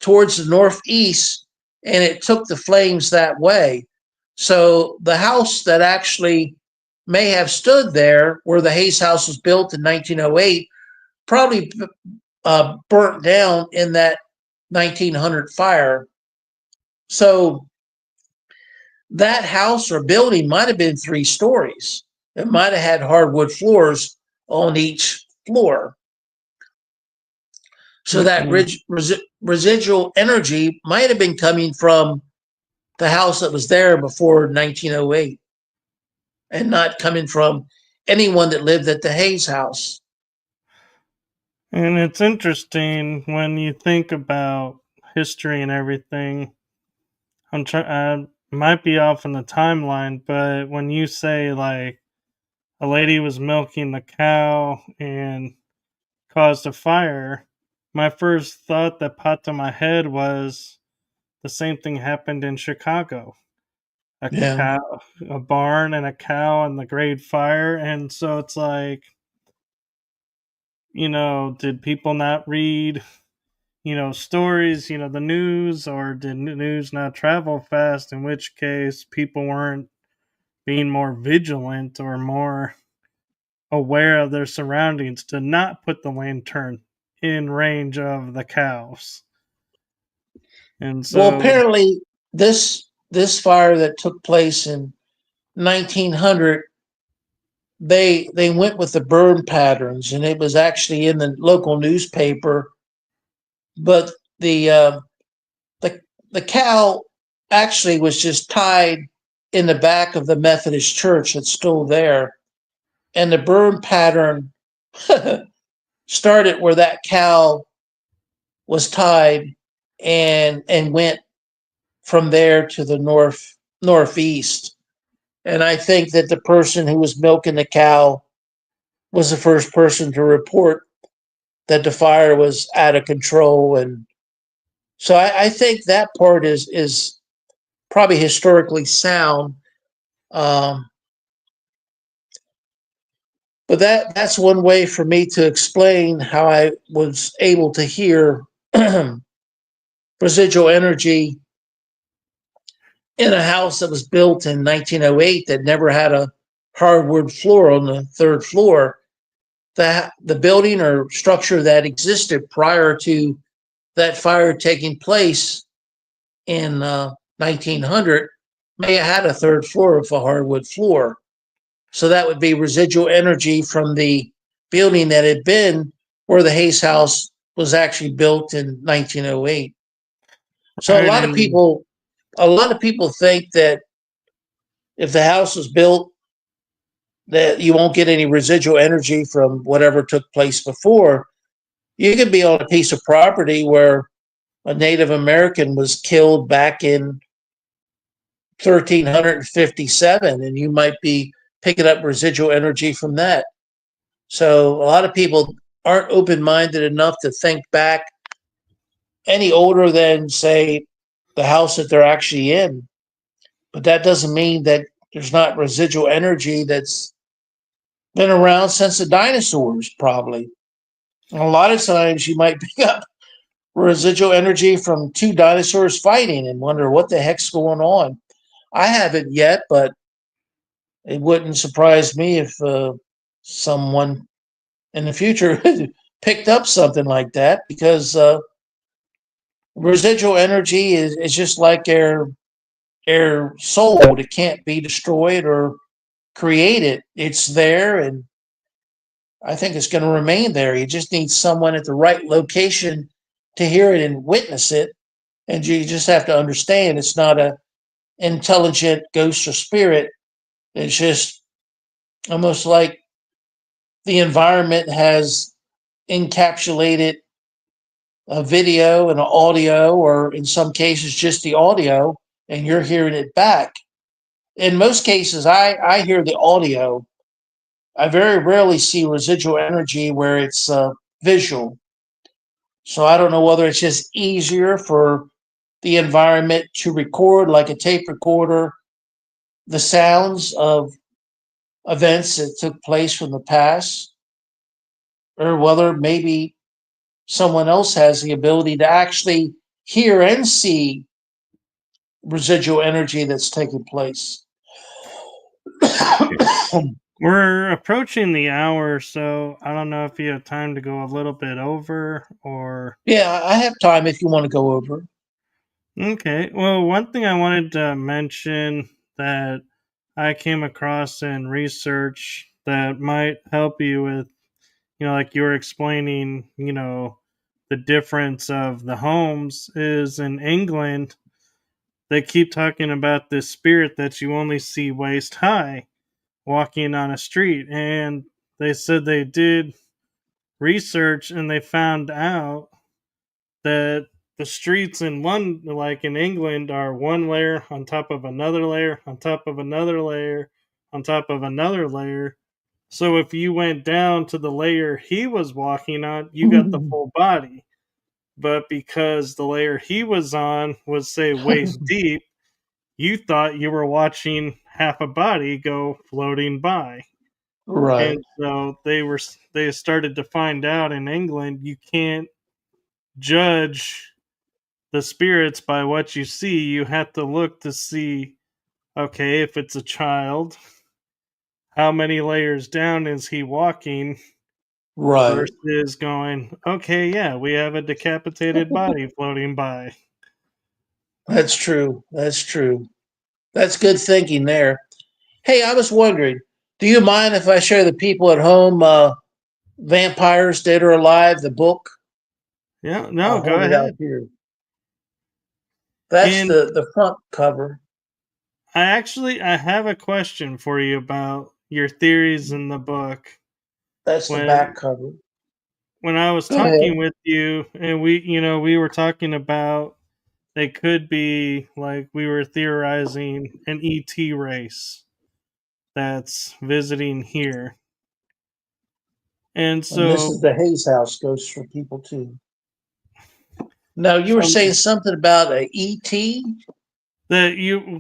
towards the northeast, and it took the flames that way. So the house that actually may have stood there, where the Hayes house was built in 1908, probably burnt down in that 1900 fire. So that house or building might have been 3 stories. It might have had hardwood floors on each floor. So that residual energy might have been coming from the house that was there before 1908 and not coming from anyone that lived at the Hayes house. And it's interesting when you think about history and everything. I might be off in the timeline, but when you say like a lady was milking the cow and caused a fire, my first thought that popped in my head was the same thing happened in Chicago. A Yeah. cow, a barn, and a cow, and the Great Fire, and so it's like, did people not read, stories, the news, or did news not travel fast? In which case, people weren't being more vigilant or more aware of their surroundings to not put the lantern in range of the cows. And Well, so, apparently this fire that took place in 1900, they went with the burn patterns, and it was actually in the local newspaper. But the the cow actually was just tied in the back of the Methodist church that's still there, and the burn pattern started where that cow was tied and went from there to the northeast. And I think that the person who was milking the cow was the first person to report that the fire was out of control. And so I think that part is probably historically sound. Um, but that's one way for me to explain how I was able to hear residual energy in a house that was built in 1908 that never had a hardwood floor on the third floor. The building or structure that existed prior to that fire taking place in 1900 may have had a third floor of a hardwood floor. So that would be residual energy from the building that had been where the Hayes house was actually built in 1908. So right, and a lot of people think that if the house was built, that you won't get any residual energy from whatever took place before. You could be on a piece of property where a Native American was killed back in 1357, and you might be picking up residual energy from that. So a lot of people aren't open minded enough to think back any older than, say, the house that they're actually in. But that doesn't mean that there's not residual energy that's been around since the dinosaurs, probably. And a lot of times you might pick up residual energy from 2 dinosaurs fighting and wonder what the heck's going on. I haven't yet, but it wouldn't surprise me if someone in the future picked up something like that, because residual energy is just like air soul. It can't be destroyed or created. It's there, and I think it's going to remain there. You just need someone at the right location to hear it and witness it. And you just have to understand it's not a intelligent ghost or spirit. It's just almost like the environment has encapsulated a video and an audio, or in some cases just the audio, and you're hearing it back. In most cases, I hear the audio. I very rarely see residual energy where it's visual. So I don't know whether it's just easier for the environment to record, like a tape recorder, the sounds of events that took place from the past, or whether maybe someone else has the ability to actually hear and see residual energy that's taking place. We're approaching the hour, so I don't know if you have time to go a little bit over or. Yeah, I have time if you want to go over. Okay. Well, one thing I wanted to mention that I came across in research that might help you with, like you were explaining, the difference of the homes is in England, they keep talking about this spirit that you only see waist high walking on a street. And they said they did research and they found out that the streets in London, like in England, are one layer on top of another layer on top of another layer on top of another layer. So if you went down to the layer he was walking on, you got the full body. But because the layer he was on was, say, waist deep, you thought you were watching half a body go floating by. Right, And so they started to find out in England you can't judge the spirits by what you see. You have to look to see, okay, if it's a child, how many layers down is he walking right. versus going, okay, yeah, we have a decapitated body floating by. That's true. That's true. That's good thinking there. Hey, I was wondering, do you mind if I share the people at home Vampires Dead or Alive, the book? Yeah, no, I'll go hold it out ahead. here. That's And the front cover. I have a question for you about your theories in the book. That's the back When cover. when I was Go talking ahead. with you and we were talking about they could be, like, we were theorizing an ET race that's visiting here. And And this is so the Hayes House ghost for people too. Now you were so saying something about a ET. that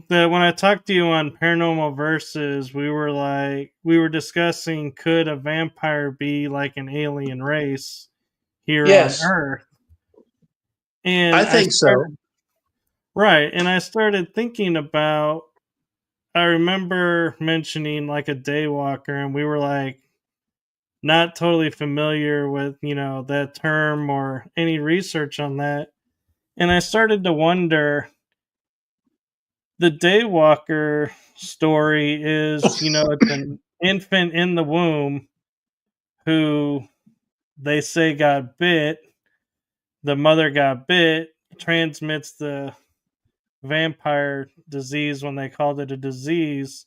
when I talked to you on Paranormal Versus, we were discussing, could a vampire be like an alien race here on Yes, Earth? And I I think so. started right, and I started thinking about, I remember mentioning like a daywalker, and we were like not totally familiar with, that term or any research on that. And I started to wonder, the daywalker story is, it's an infant in the womb who they say got bit. The mother got bit, transmits the vampire disease when they called it a disease.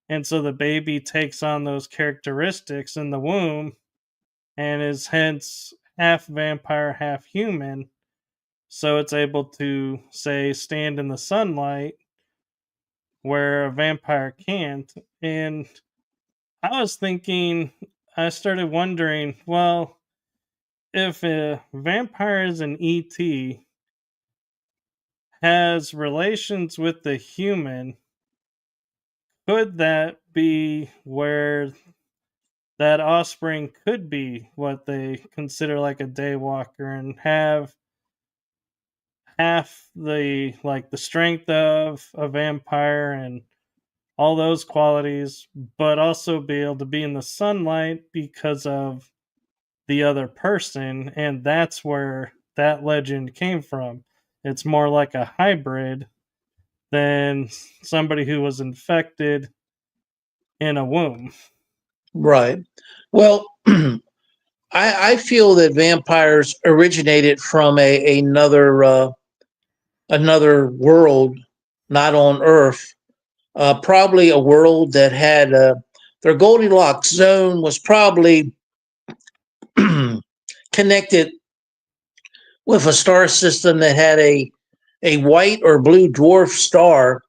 And so the baby takes on those characteristics in the womb and is hence half vampire, half human. So it's able to, say, stand in the sunlight where a vampire can't. And I was thinking, I started wondering, well, if a vampire is an ET, has relations with the human, could that be where that offspring could be what they consider like a daywalker and have half the, like, the strength of a vampire and all those qualities, but also be able to be in the sunlight because of the other person, and that's where that legend came from. It's more like a hybrid than somebody who was infected in a womb. Right. Well, I feel that vampires originated from another world, not on Earth. Probably a world that had their Goldilocks zone was probably connected with a star system that had a white or blue dwarf star,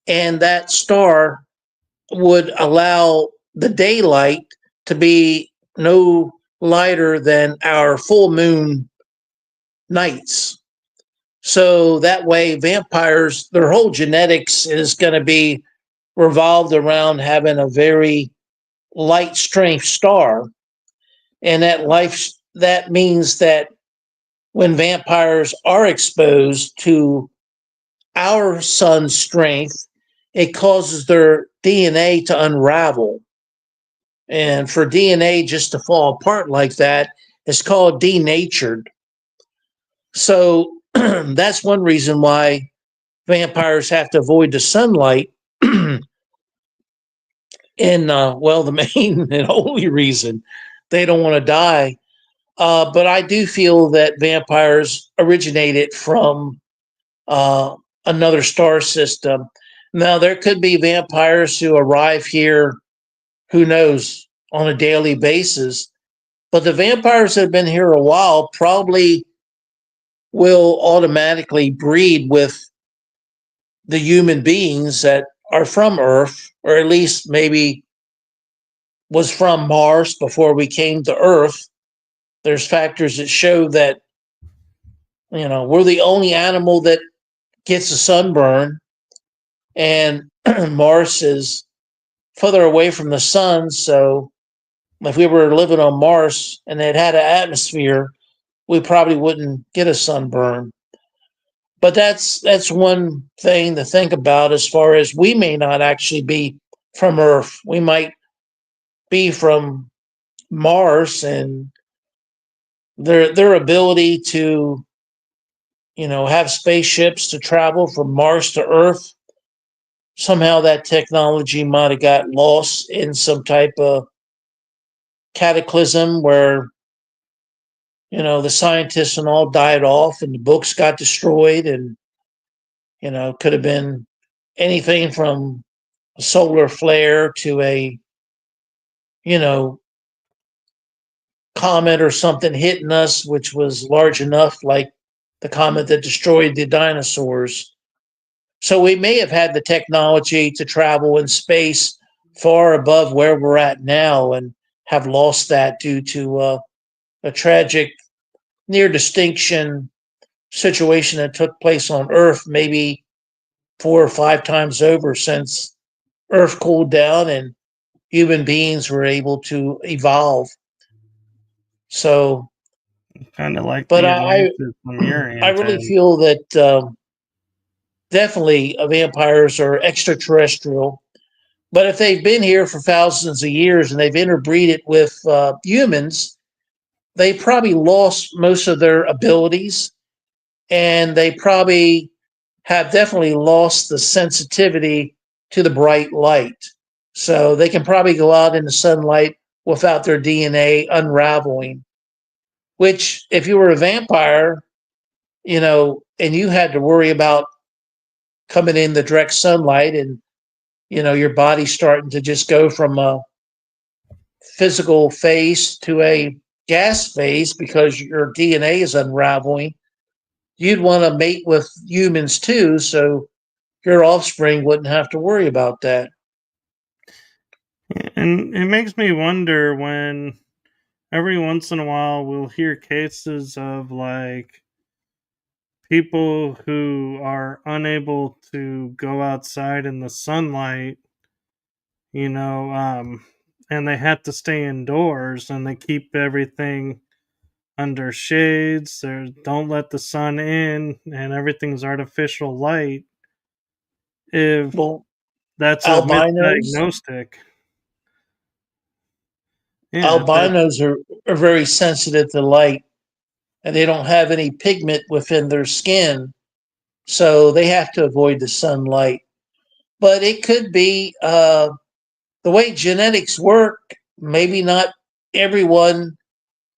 and that star would allow the daylight to be no lighter than our full moon nights. So that way, vampires, their whole genetics is going to be revolved around having a very light strength star. And that means that when vampires are exposed to our sun's strength, it causes their DNA to unravel. And for DNA just to fall apart like that, it's called denatured. So that's one reason why vampires have to avoid the sunlight. And well, the main and only reason they don't want to die. But I do feel that vampires originated from uh, another star system. Now, there could be vampires who arrive here, who knows, on a daily basis. But the vampires that have been here a while probably will automatically breed with the human beings that are from Earth, or at least maybe was from Mars before we came to Earth. There's factors that show that, we're the only animal that gets a sunburn, and Mars is further away from the sun. So if we were living on Mars and it had an atmosphere, we probably wouldn't get a sunburn. But that's one thing to think about, as far as we may not actually be from Earth. We might be from Mars, and their ability to have spaceships to travel from Mars to Earth, somehow that technology might have got lost in some type of cataclysm where the scientists and all died off and the books got destroyed, and could have been anything from a solar flare to a you know comet or something hitting us, which was large enough, like the comet that destroyed the dinosaurs. So we may have had the technology to travel in space far above where we're at now, and have lost that due to a tragic near distinction situation that took place on Earth, maybe 4 or 5 times over, since Earth cooled down and human beings were able to evolve. So, Kind of like but the I Atlantis from your I really antenna. feel that definitely vampires are extraterrestrial. But if they've been here for thousands of years and they've interbreeded with humans, they probably lost most of their abilities, and they probably have definitely lost the sensitivity to the bright light. So they can probably go out in the sunlight without their DNA unraveling. Which, if you were a vampire, and you had to worry about coming in the direct sunlight, and your body starting to just go from a physical phase to a gas phase because your DNA is unraveling, you'd want to mate with humans too, so your offspring wouldn't have to worry about that. And it makes me wonder when every once in a while we'll hear cases of like people who are unable to go outside in the sunlight, you know, and they have to stay indoors and they keep everything under shades. They don't let the sun in and everything's artificial light. If Well, that's a albinos, misdiagnostic, yeah, that albinos are very sensitive to light, and they don't have any pigment within their skin, so they have to avoid the sunlight. But it could be the way genetics work. Maybe not everyone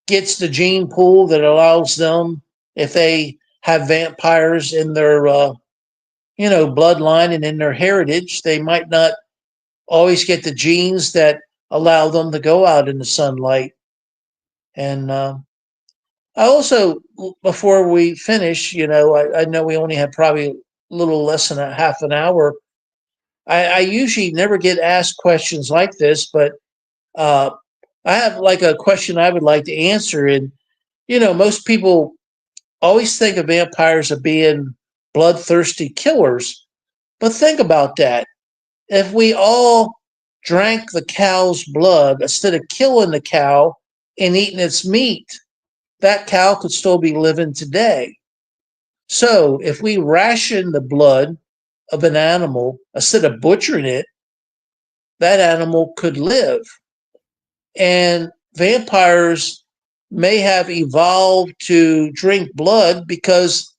gets the gene pool that allows them, if they have vampires in their bloodline and in their heritage, they might not always get the genes that allow them to go out in the sunlight. And I also, before we finish, I know we only have probably a little less than a half an hour. I usually never get asked questions like this, but uh, I have like a question I would like to answer. And most people always think of vampires as being bloodthirsty killers, but think about that. If we all drank the cow's blood instead of killing the cow and eating its meat, that cow could still be living today. So if we ration the blood of an animal instead of butchering it, that animal could live. And vampires may have evolved to drink blood because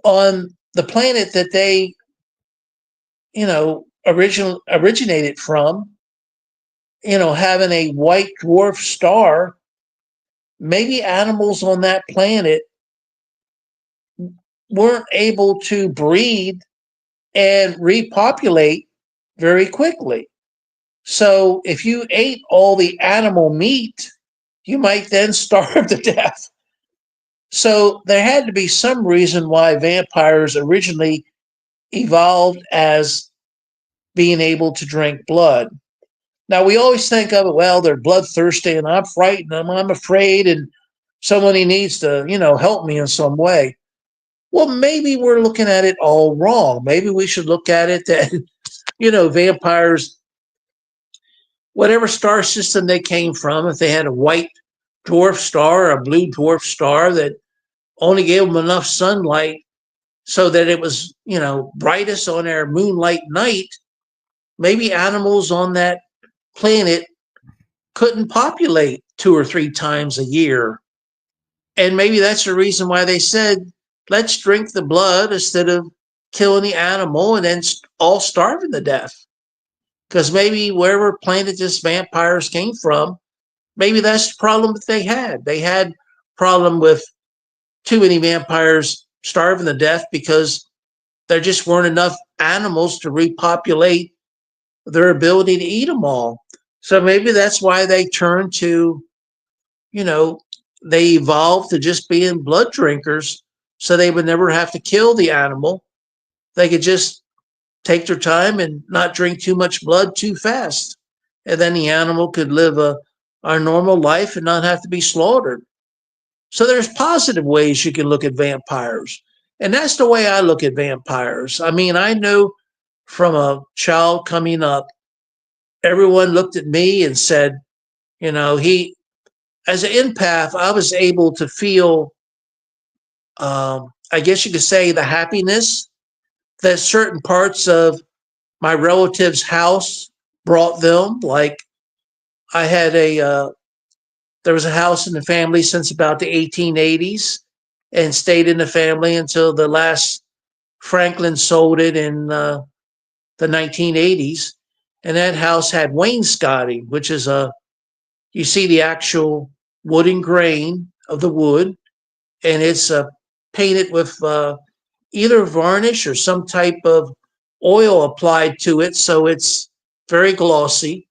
on the planet that they, originated from, having a white dwarf star, maybe animals on that planet weren't able to breed and repopulate very quickly. So if you ate all the animal meat, you might then starve to death. So there had to be some reason why vampires originally evolved as being able to drink blood. Now we always think of it, well, they're bloodthirsty and I'm frightened and I'm afraid and somebody needs to, help me in some way. Well, maybe we're looking at it all wrong. Maybe we should look at it that, vampires, whatever star system they came from, if they had a white dwarf star or a blue dwarf star that only gave them enough sunlight so that it was, brightest on their moonlight night, maybe animals on that planet couldn't populate 2 or 3 times a year. And maybe that's the reason why they said, let's drink the blood instead of killing the animal and then all starving to death. Because maybe wherever planet this vampires came from, maybe that's the problem that they had. They had problem with too many vampires starving to death because there just weren't enough animals to repopulate their ability to eat them all. So maybe that's why they turned to, you know, they evolved to just being blood drinkers so they would never have to kill the animal. They could just take their time and not drink too much blood too fast. And then the animal could live a normal life and not have to be slaughtered. So there's positive ways you can look at vampires. And that's the way I look at vampires. I mean, I know from a child coming up, everyone looked at me and said, he, as an empath, I was able to feel, I guess you could say, the happiness that certain parts of my relative's house brought them. Like I had there was a house in the family since about the 1880s and stayed in the family until the last Franklin sold it in the 1980s. And that house had wainscoting, which is you see the actual wooden grain of the wood, and it's painted with either varnish or some type of oil applied to it, so it's very glossy.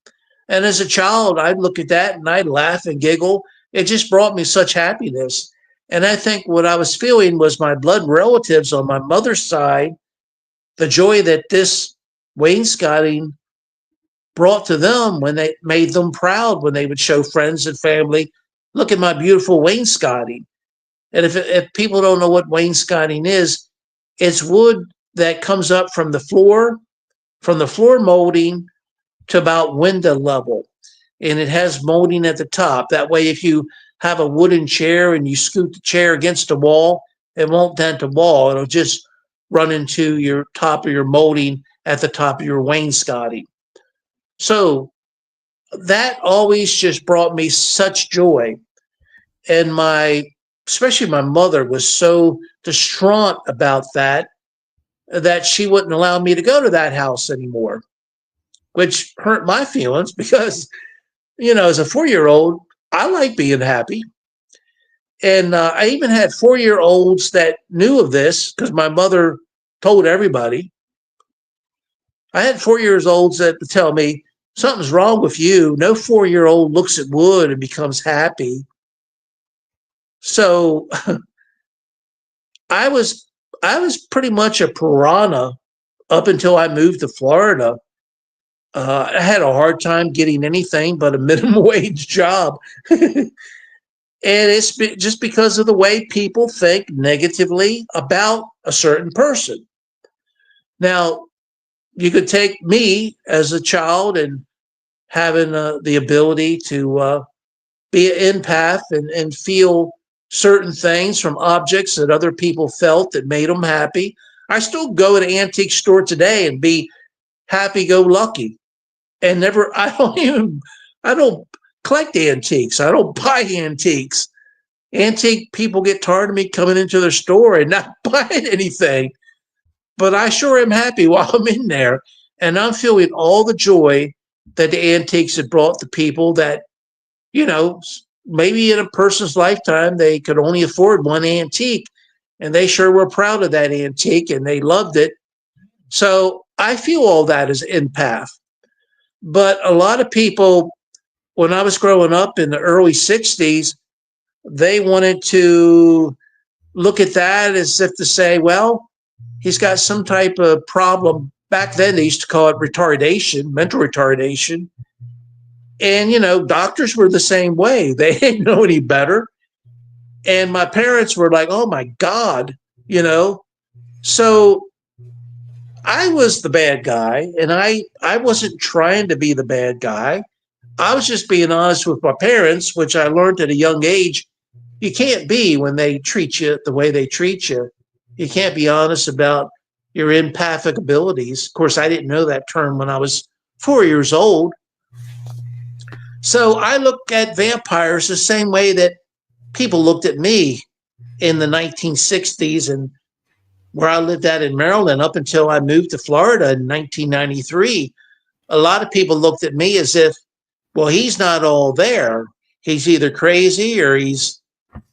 And as a child, I'd look at that and I'd laugh and giggle. It just brought me such happiness. And I think what I was feeling was my blood relatives on my mother's side, the joy that this wainscoting brought to them when they made them proud when they would show friends and family, look at my beautiful wainscoting. And if people don't know what wainscoting is, it's wood that comes up from the floor molding to about window level. And it has molding at the top. That way, if you have a wooden chair and you scoot the chair against the wall, it won't dent the wall. It'll just run into your top of your molding at the top of your wainscoting. So that always just brought me such joy. And especially my mother was so distraught about that she wouldn't allow me to go to that house anymore, which hurt my feelings because, as a 4-year-old, I like being happy. And I even had 4-year-olds that knew of this because my mother told everybody. I had 4-year-olds that would tell me, something's wrong with you. No 4-year-old looks at wood and becomes happy. So I was I was pretty much a piranha up until I moved to Florida. I had a hard time getting anything but a minimum wage job. And it's just because of the way people think negatively about a certain person. Now, you could take me as a child and having the ability to be an empath and feel certain things from objects that other people felt that made them happy. I still go to an antique store today and be happy go lucky and never, I don't collect antiques. I don't buy antiques. Antique people get tired of me coming into their store and not buying anything. But I sure am happy while I'm in there. And I'm feeling all the joy that the antiques have brought to people that, you know, maybe in a person's lifetime, they could only afford one antique. And they sure were proud of that antique and they loved it. So I feel all that as empath. But a lot of people, when I was growing up in the early 60s, they wanted to look at that as if to say, well, he's got some type of problem. Back then, they used to call it retardation, mental retardation. And, you know, doctors were the same way. They didn't know any better. And my parents were like, oh my God, you know. So I was the bad guy, and I wasn't trying to be the bad guy. I was just being honest with my parents, which I learned at a young age. You can't be when they treat you the way they treat you. You can't be honest about your empathic abilities. Of course, I didn't know that term when I was 4 years old. So I look at vampires the same way that people looked at me in the 1960s and where I lived at in Maryland up until I moved to Florida in 1993. A lot of people looked at me as if, well, he's not all there. He's either crazy or he's,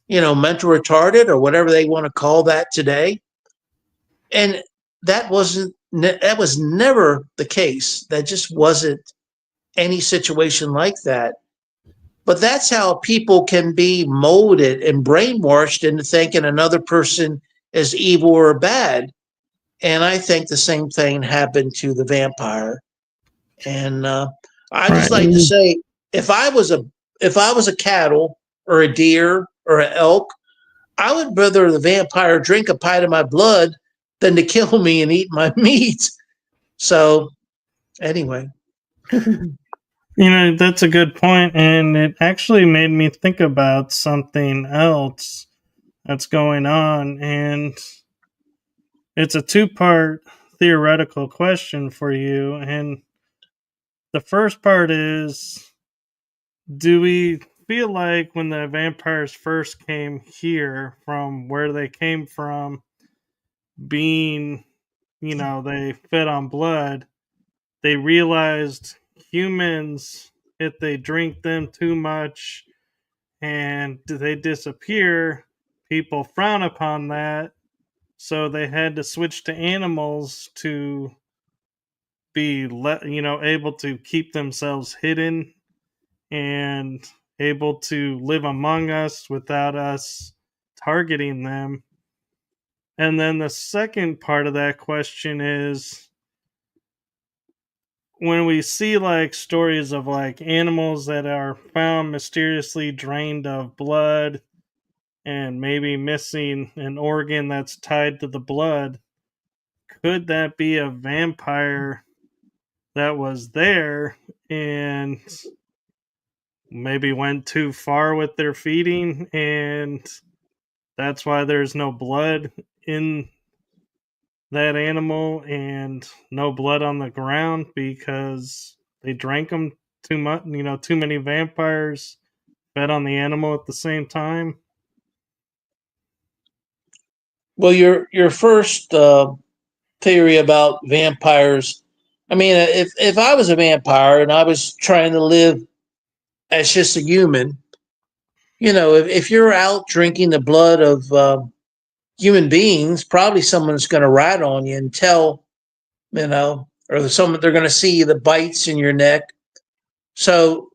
you know, mental retarded or whatever they want to call that today. And that was never the case. That just wasn't any situation like that. But that's how people can be molded and brainwashed into thinking another person is evil or bad. And I think the same thing happened to the vampire. And I just Right. like to say, if I was a if I was a cattle or a deer or an elk, I would rather the vampire drink a pint of my blood than to kill me and eat my meat. So anyway, You know, that's a good point, and it actually made me think about something else that's going on, and it's a two-part theoretical question for you. And the first part is, do we feel like when the vampires first came here from where they came from, being, you know, they fed on blood, they realized humans, if they drink them too much and they disappear, people frown upon that. So they had to switch to animals to be able to keep themselves hidden and able to live among us without us targeting them. And then the second part of that question is, when we see like stories of like animals that are found mysteriously drained of blood and maybe missing an organ that's tied to the blood, could that be a vampire that was there and maybe went too far with their feeding, and that's why there's no blood in that animal and no blood on the ground because they drank them too much, too many vampires fed on the animal at the same time. well, your first theory about vampires. I mean, if I was a vampire and I was trying to live as just a human, you know, if you're out drinking the blood of human beings, probably someone's going to rat on you and tell, you know, or someone they're going to see the bites in your neck. So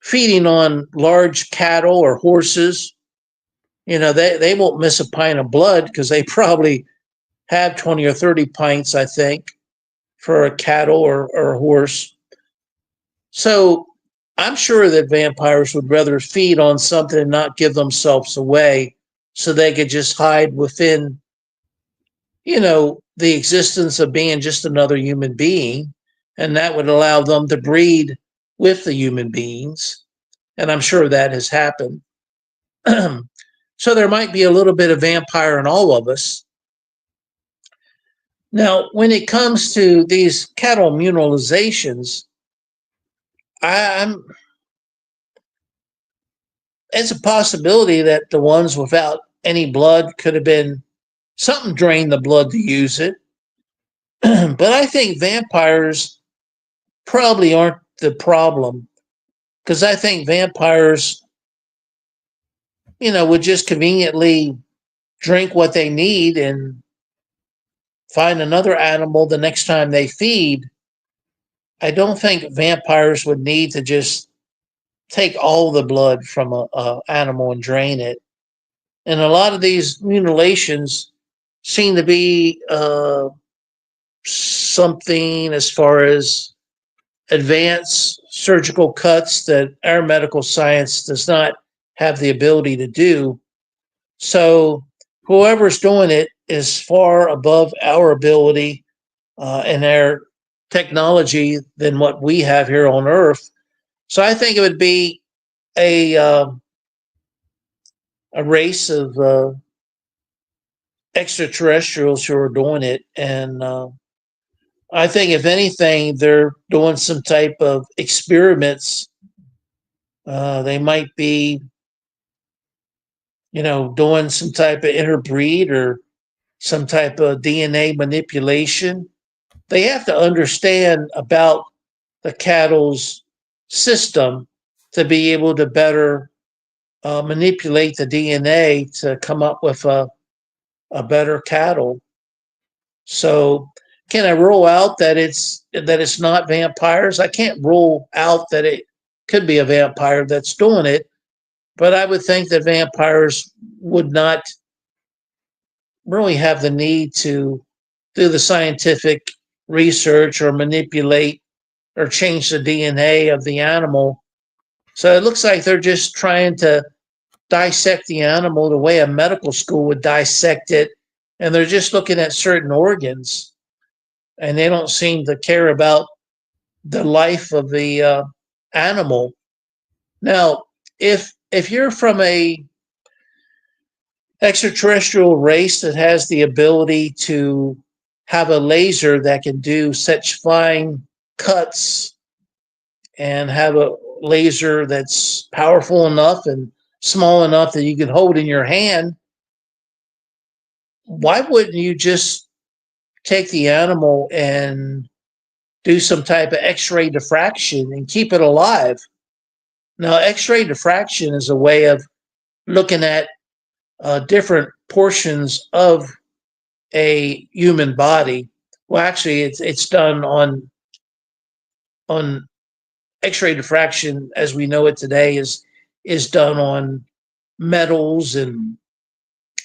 feeding on large cattle or horses, you know, they won't miss a pint of blood because they probably have 20 or 30 pints, I think, for a cattle or a horse. So I'm sure that vampires would rather feed on something and not give themselves away so they could just hide within, you know, the existence of being just another human being. And that would allow them to breed with the human beings. And I'm sure that has happened. So there might be a little bit of vampire in all of us. Now, when it comes to these cattle immunizations, I'm it's a possibility that the ones without any blood could have been something drained the blood to use it. But I think vampires probably aren't the problem because I think vampires, would just conveniently drink what they need and find another animal the next time they feed. I don't think vampires would need to just take all the blood from a animal and drain it. And a lot of these mutilations seem to be something as far as advanced surgical cuts that our medical science does not have the ability to do. So whoever's doing it is far above our ability and our technology than what we have here on Earth. So I think it would be a uh, a race of extraterrestrials who are doing it, and I think if anything, they're doing some type of experiments. They might be, doing some type of interbreed or some type of DNA manipulation. They have to understand about the cattle's system to be able to better manipulate the DNA to come up with a better cattle. So, can I rule out that it's not vampires? I can't rule out that it could be a vampire that's doing it, but I would think that vampires would not really have the need to do the scientific research or manipulate or change the DNA of the animal. So it looks like they're just trying to dissect the animal the way a medical school would dissect it, and they're just looking at certain organs, and they don't seem to care about the life of the animal. Now, if you're from a extraterrestrial race that has the ability to have a laser that can do such fine cuts and have a laser that's powerful enough and small enough that you can hold in your hand, why wouldn't you just take the animal and do some type of x-ray diffraction and keep it alive? Now, x-ray diffraction is a way of looking at different portions of a human body. Well, actually, it's done on X-ray diffraction as we know it today is done on metals and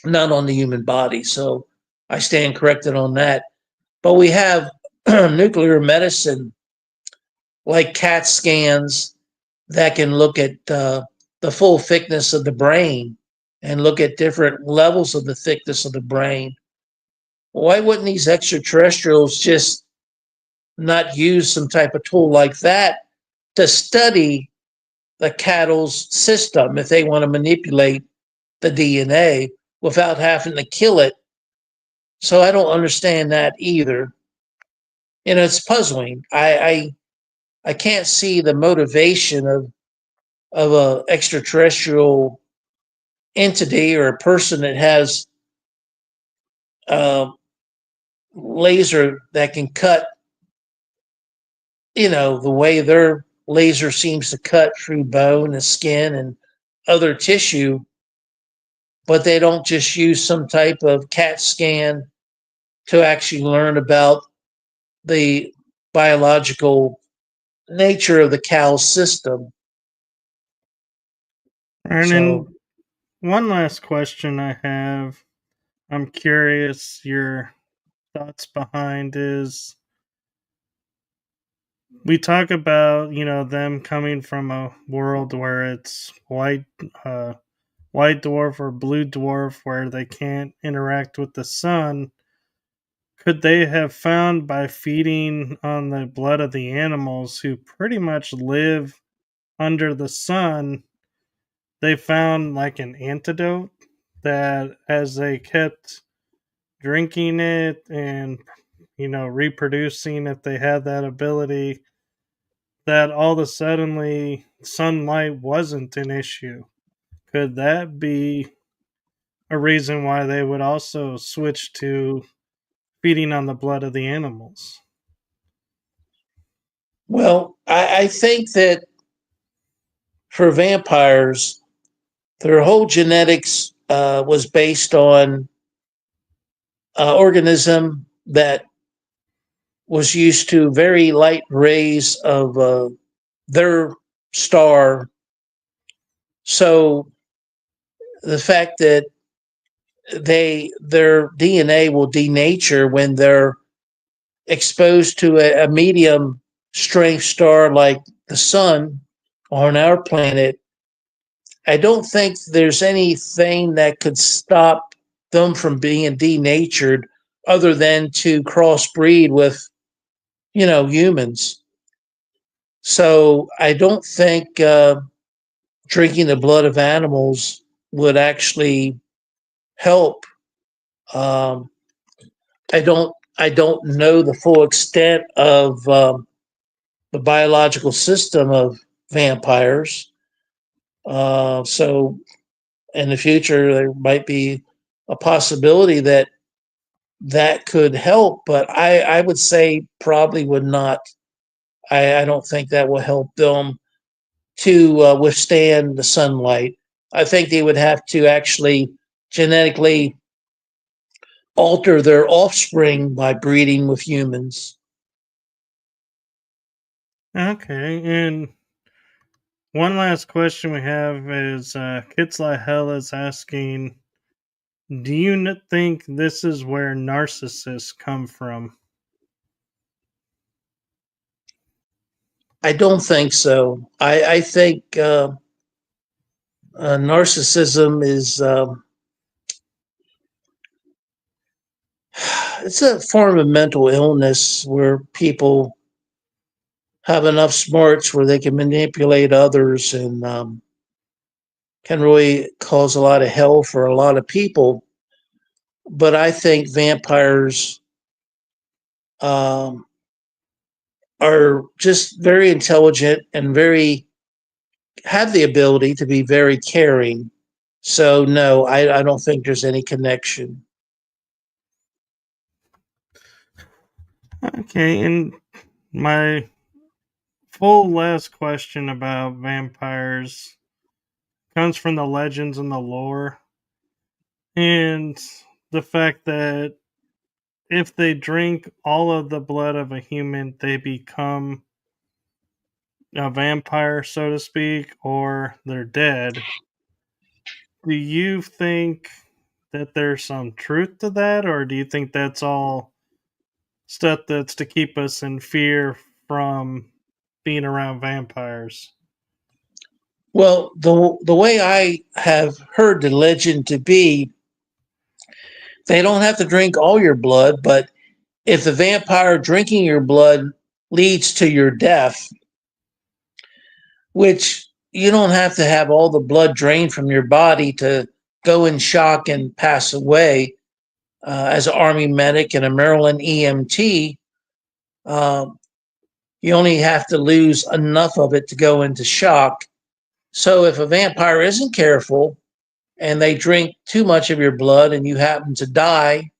not on the human body. So I stand corrected on that. But we have nuclear medicine like CAT scans that can look at the full thickness of the brain and look at different levels of the thickness of the brain. Why wouldn't these extraterrestrials just not use some type of tool like that to study the cattle's system if they want to manipulate the DNA without having to kill it? So I don't understand that either. It's puzzling. I can't see the motivation of a extraterrestrial entity or a person that has a laser that can cut, the way their laser seems to cut through bone and skin and other tissue, but they don't just use some type of CAT scan to actually learn about the biological nature of the cow's system. And So, then one last question I have, I'm curious your thoughts behind is we talk about, them coming from a world where it's white dwarf or blue dwarf where they can't interact with the sun. Could they have found by feeding on the blood of the animals who pretty much live under the sun, they found like an antidote that as they kept drinking it and reproducing if they had that ability, that all of a suddenly sunlight wasn't an issue? could that be a reason why they would also switch to feeding on the blood of the animals? Well, I think that for vampires, their whole genetics was based on organism that was used to very light rays of their star. So the fact that their DNA will denature when they're exposed to a medium strength star like the sun on our planet, I don't think there's anything that could stop them from being denatured other than to crossbreed with, humans. So I don't think drinking the blood of animals would actually help. Um, I don't know the full extent of the biological system of vampires. So in the future, there might be a possibility that that could help, but I would say probably would not. I don't think that will help them to withstand the sunlight. I think they would have to actually genetically alter their offspring by breeding with humans. Okay, and one last question we have is Kitzla Hell is asking, do you think this is where narcissists come from? I don't think so. I think narcissism is it's a form of mental illness where people have enough smarts where they can manipulate others and can really cause a lot of hell for a lot of people. But I think vampires um, are just very intelligent and very have the ability to be very caring. So no, I don't think there's any connection. Okay, and my full last question about vampires comes from the legends and the lore, and the fact that if they drink all of the blood of a human, they become a vampire, so to speak, or they're dead. Do you think that there's some truth to that, or do you think that's all stuff that's to keep us in fear from being around vampires? Well, the way I have heard the legend to be, they don't have to drink all your blood, but if the vampire drinking your blood leads to your death, which you don't have to have all the blood drained from your body to go in shock and pass away. As an Army medic and a Maryland EMT, um, you only have to lose enough of it to go into shock. So if a vampire isn't careful and they drink too much of your blood and you happen to die,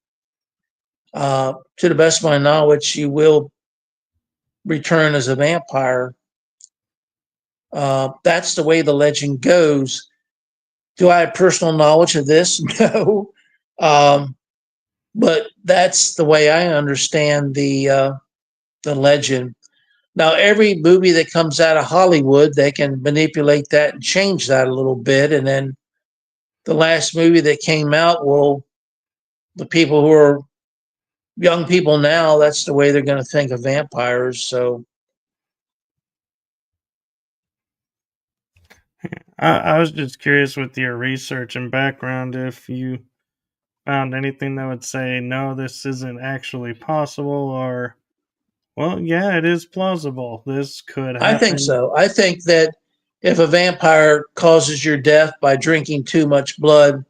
to the best of my knowledge, you will return as a vampire. That's the way the legend goes. Do I have personal knowledge of this? No. Um, but that's the way I understand the legend. Now, every movie that comes out of Hollywood, they can manipulate that and change that a little bit. And then the last movie that came out, well, the people who are young people now, that's the way they're going to think of vampires. So I was just curious with your research and background if you found anything that would say, no, this isn't actually possible, or, well, yeah, it is plausible. This could I think happen. so. I think that if a vampire causes your death by drinking too much blood,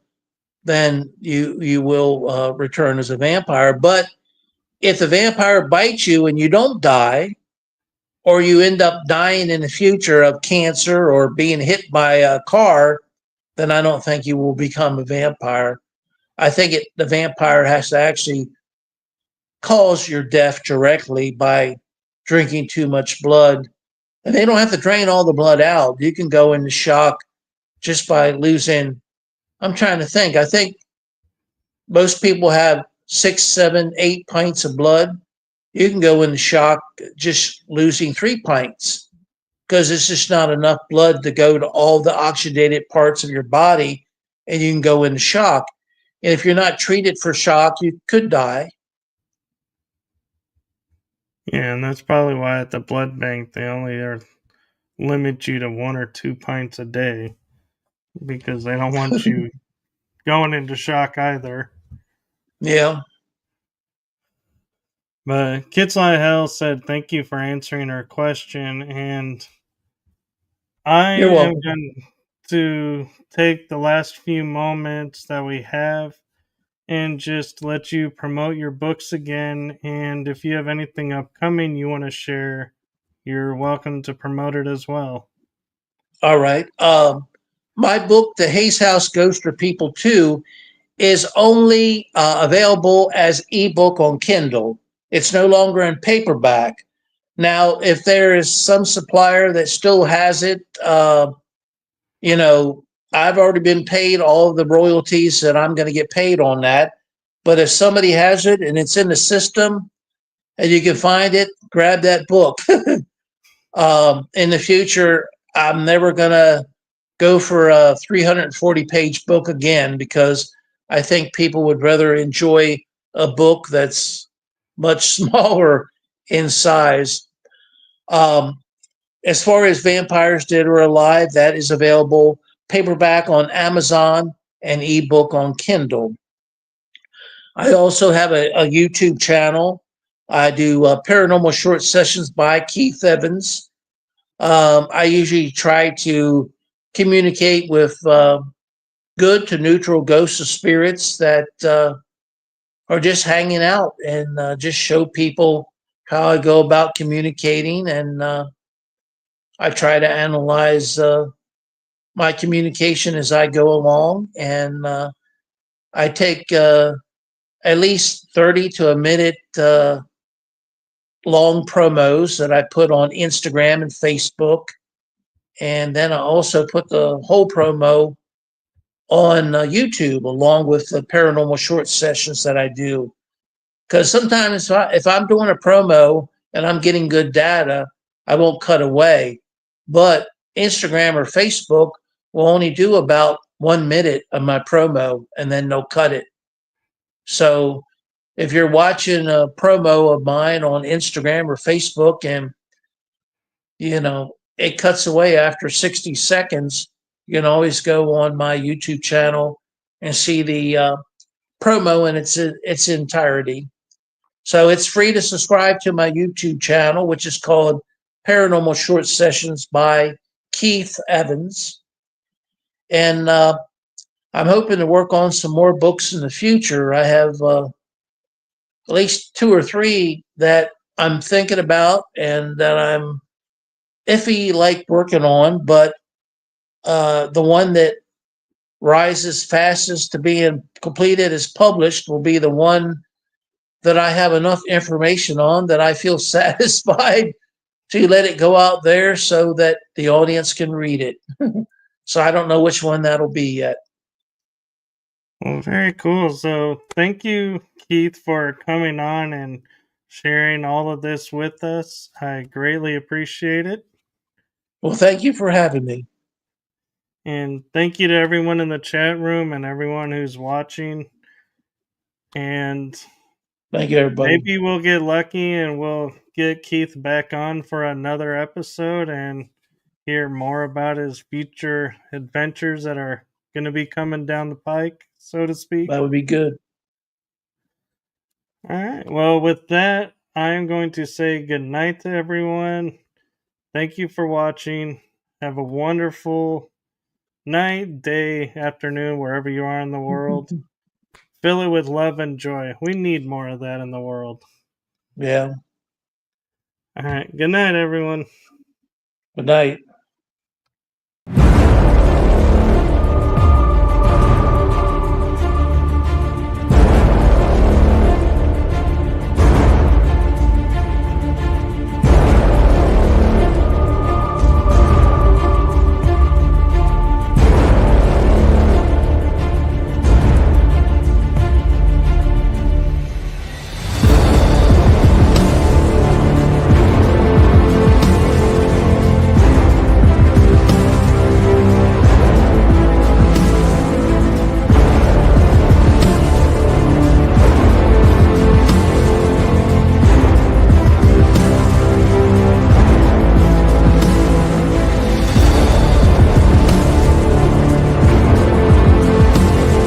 then you will return as a vampire. But if the vampire bites you and you don't die, or you end up dying in the future of cancer or being hit by a car, then I don't think you will become a vampire. I think the vampire has to actually cause your death directly by drinking too much blood. And they don't have to drain all the blood out. You can go into shock just by losing. I'm trying to think. I think most people have 6, 7, 8 pints of blood. You can go into shock just losing 3 pints because it's just not enough blood to go to all the oxidated parts of your body, and you can go into shock. And if you're not treated for shock, you could die. Yeah, and that's probably why at the blood bank they only limit you to 1 or 2 pints a day because they don't want you going into shock either. Yeah. But Kitsley Hell said thank you for answering our question, and I You're am welcome. going to take the last few moments that we have and just let you promote your books again. And if you have anything upcoming you want to share, you're welcome to promote it as well. All right. My book, The Hayes House Ghost or People 2, is only available as ebook on Kindle. It's no longer in paperback. Now, if there is some supplier that still has it, you know, I've already been paid all of the royalties that I'm going to get paid on that. But if somebody has it and it's in the system and you can find it, grab that book. In the future, I'm never going to go for a 340-page book again because I think people would rather enjoy a book that's much smaller in size. Um, as far as Vampires Dead or Alive, that is available paperback on Amazon and ebook on Kindle. I also have a YouTube channel. I do paranormal short sessions by Keith Evans. I usually try to communicate with good to neutral ghosts of spirits that are just hanging out and just show people how I go about communicating. And I try to analyze my communication as I go along. And I take at least 30 to a minute long promos that I put on Instagram and Facebook. And then I also put the whole promo on YouTube along with the paranormal short sessions that I do. Because sometimes if I'm doing a promo and I'm getting good data, I won't cut away. But Instagram or Facebook will only do about 1 minute of my promo and then they'll cut it. So if you're watching a promo of mine on Instagram or Facebook and it cuts away after 60 seconds, you can always go on my YouTube channel and see the promo in its entirety. So it's free to subscribe to my YouTube channel, which is called Paranormal Short Sessions by Keith Evans. And I'm hoping to work on some more books in the future. I have at least 2 or 3 that I'm thinking about and that I'm iffy like working on, but the one that rises fastest to being completed is published will be the one that I have enough information on that I feel satisfied to let it go out there so that the audience can read it. So I don't know which one that'll be yet. Well, very cool. So thank you, Keith, for coming on and sharing all of this with us. I greatly appreciate it. Well, thank you for having me. And thank you to everyone in the chat room and everyone who's watching. And Thank you, everybody. maybe we'll get lucky and we'll get Keith back on for another episode and hear more about his future adventures that are going to be coming down the pike, so to speak. That would be good. All right. Well, with that, I'm going to say good night to everyone. Thank you for watching. Have a wonderful night, day, afternoon, wherever you are in the world. Fill it with love and joy. We need more of that in the world. Yeah. All right. Good night, everyone. Good night.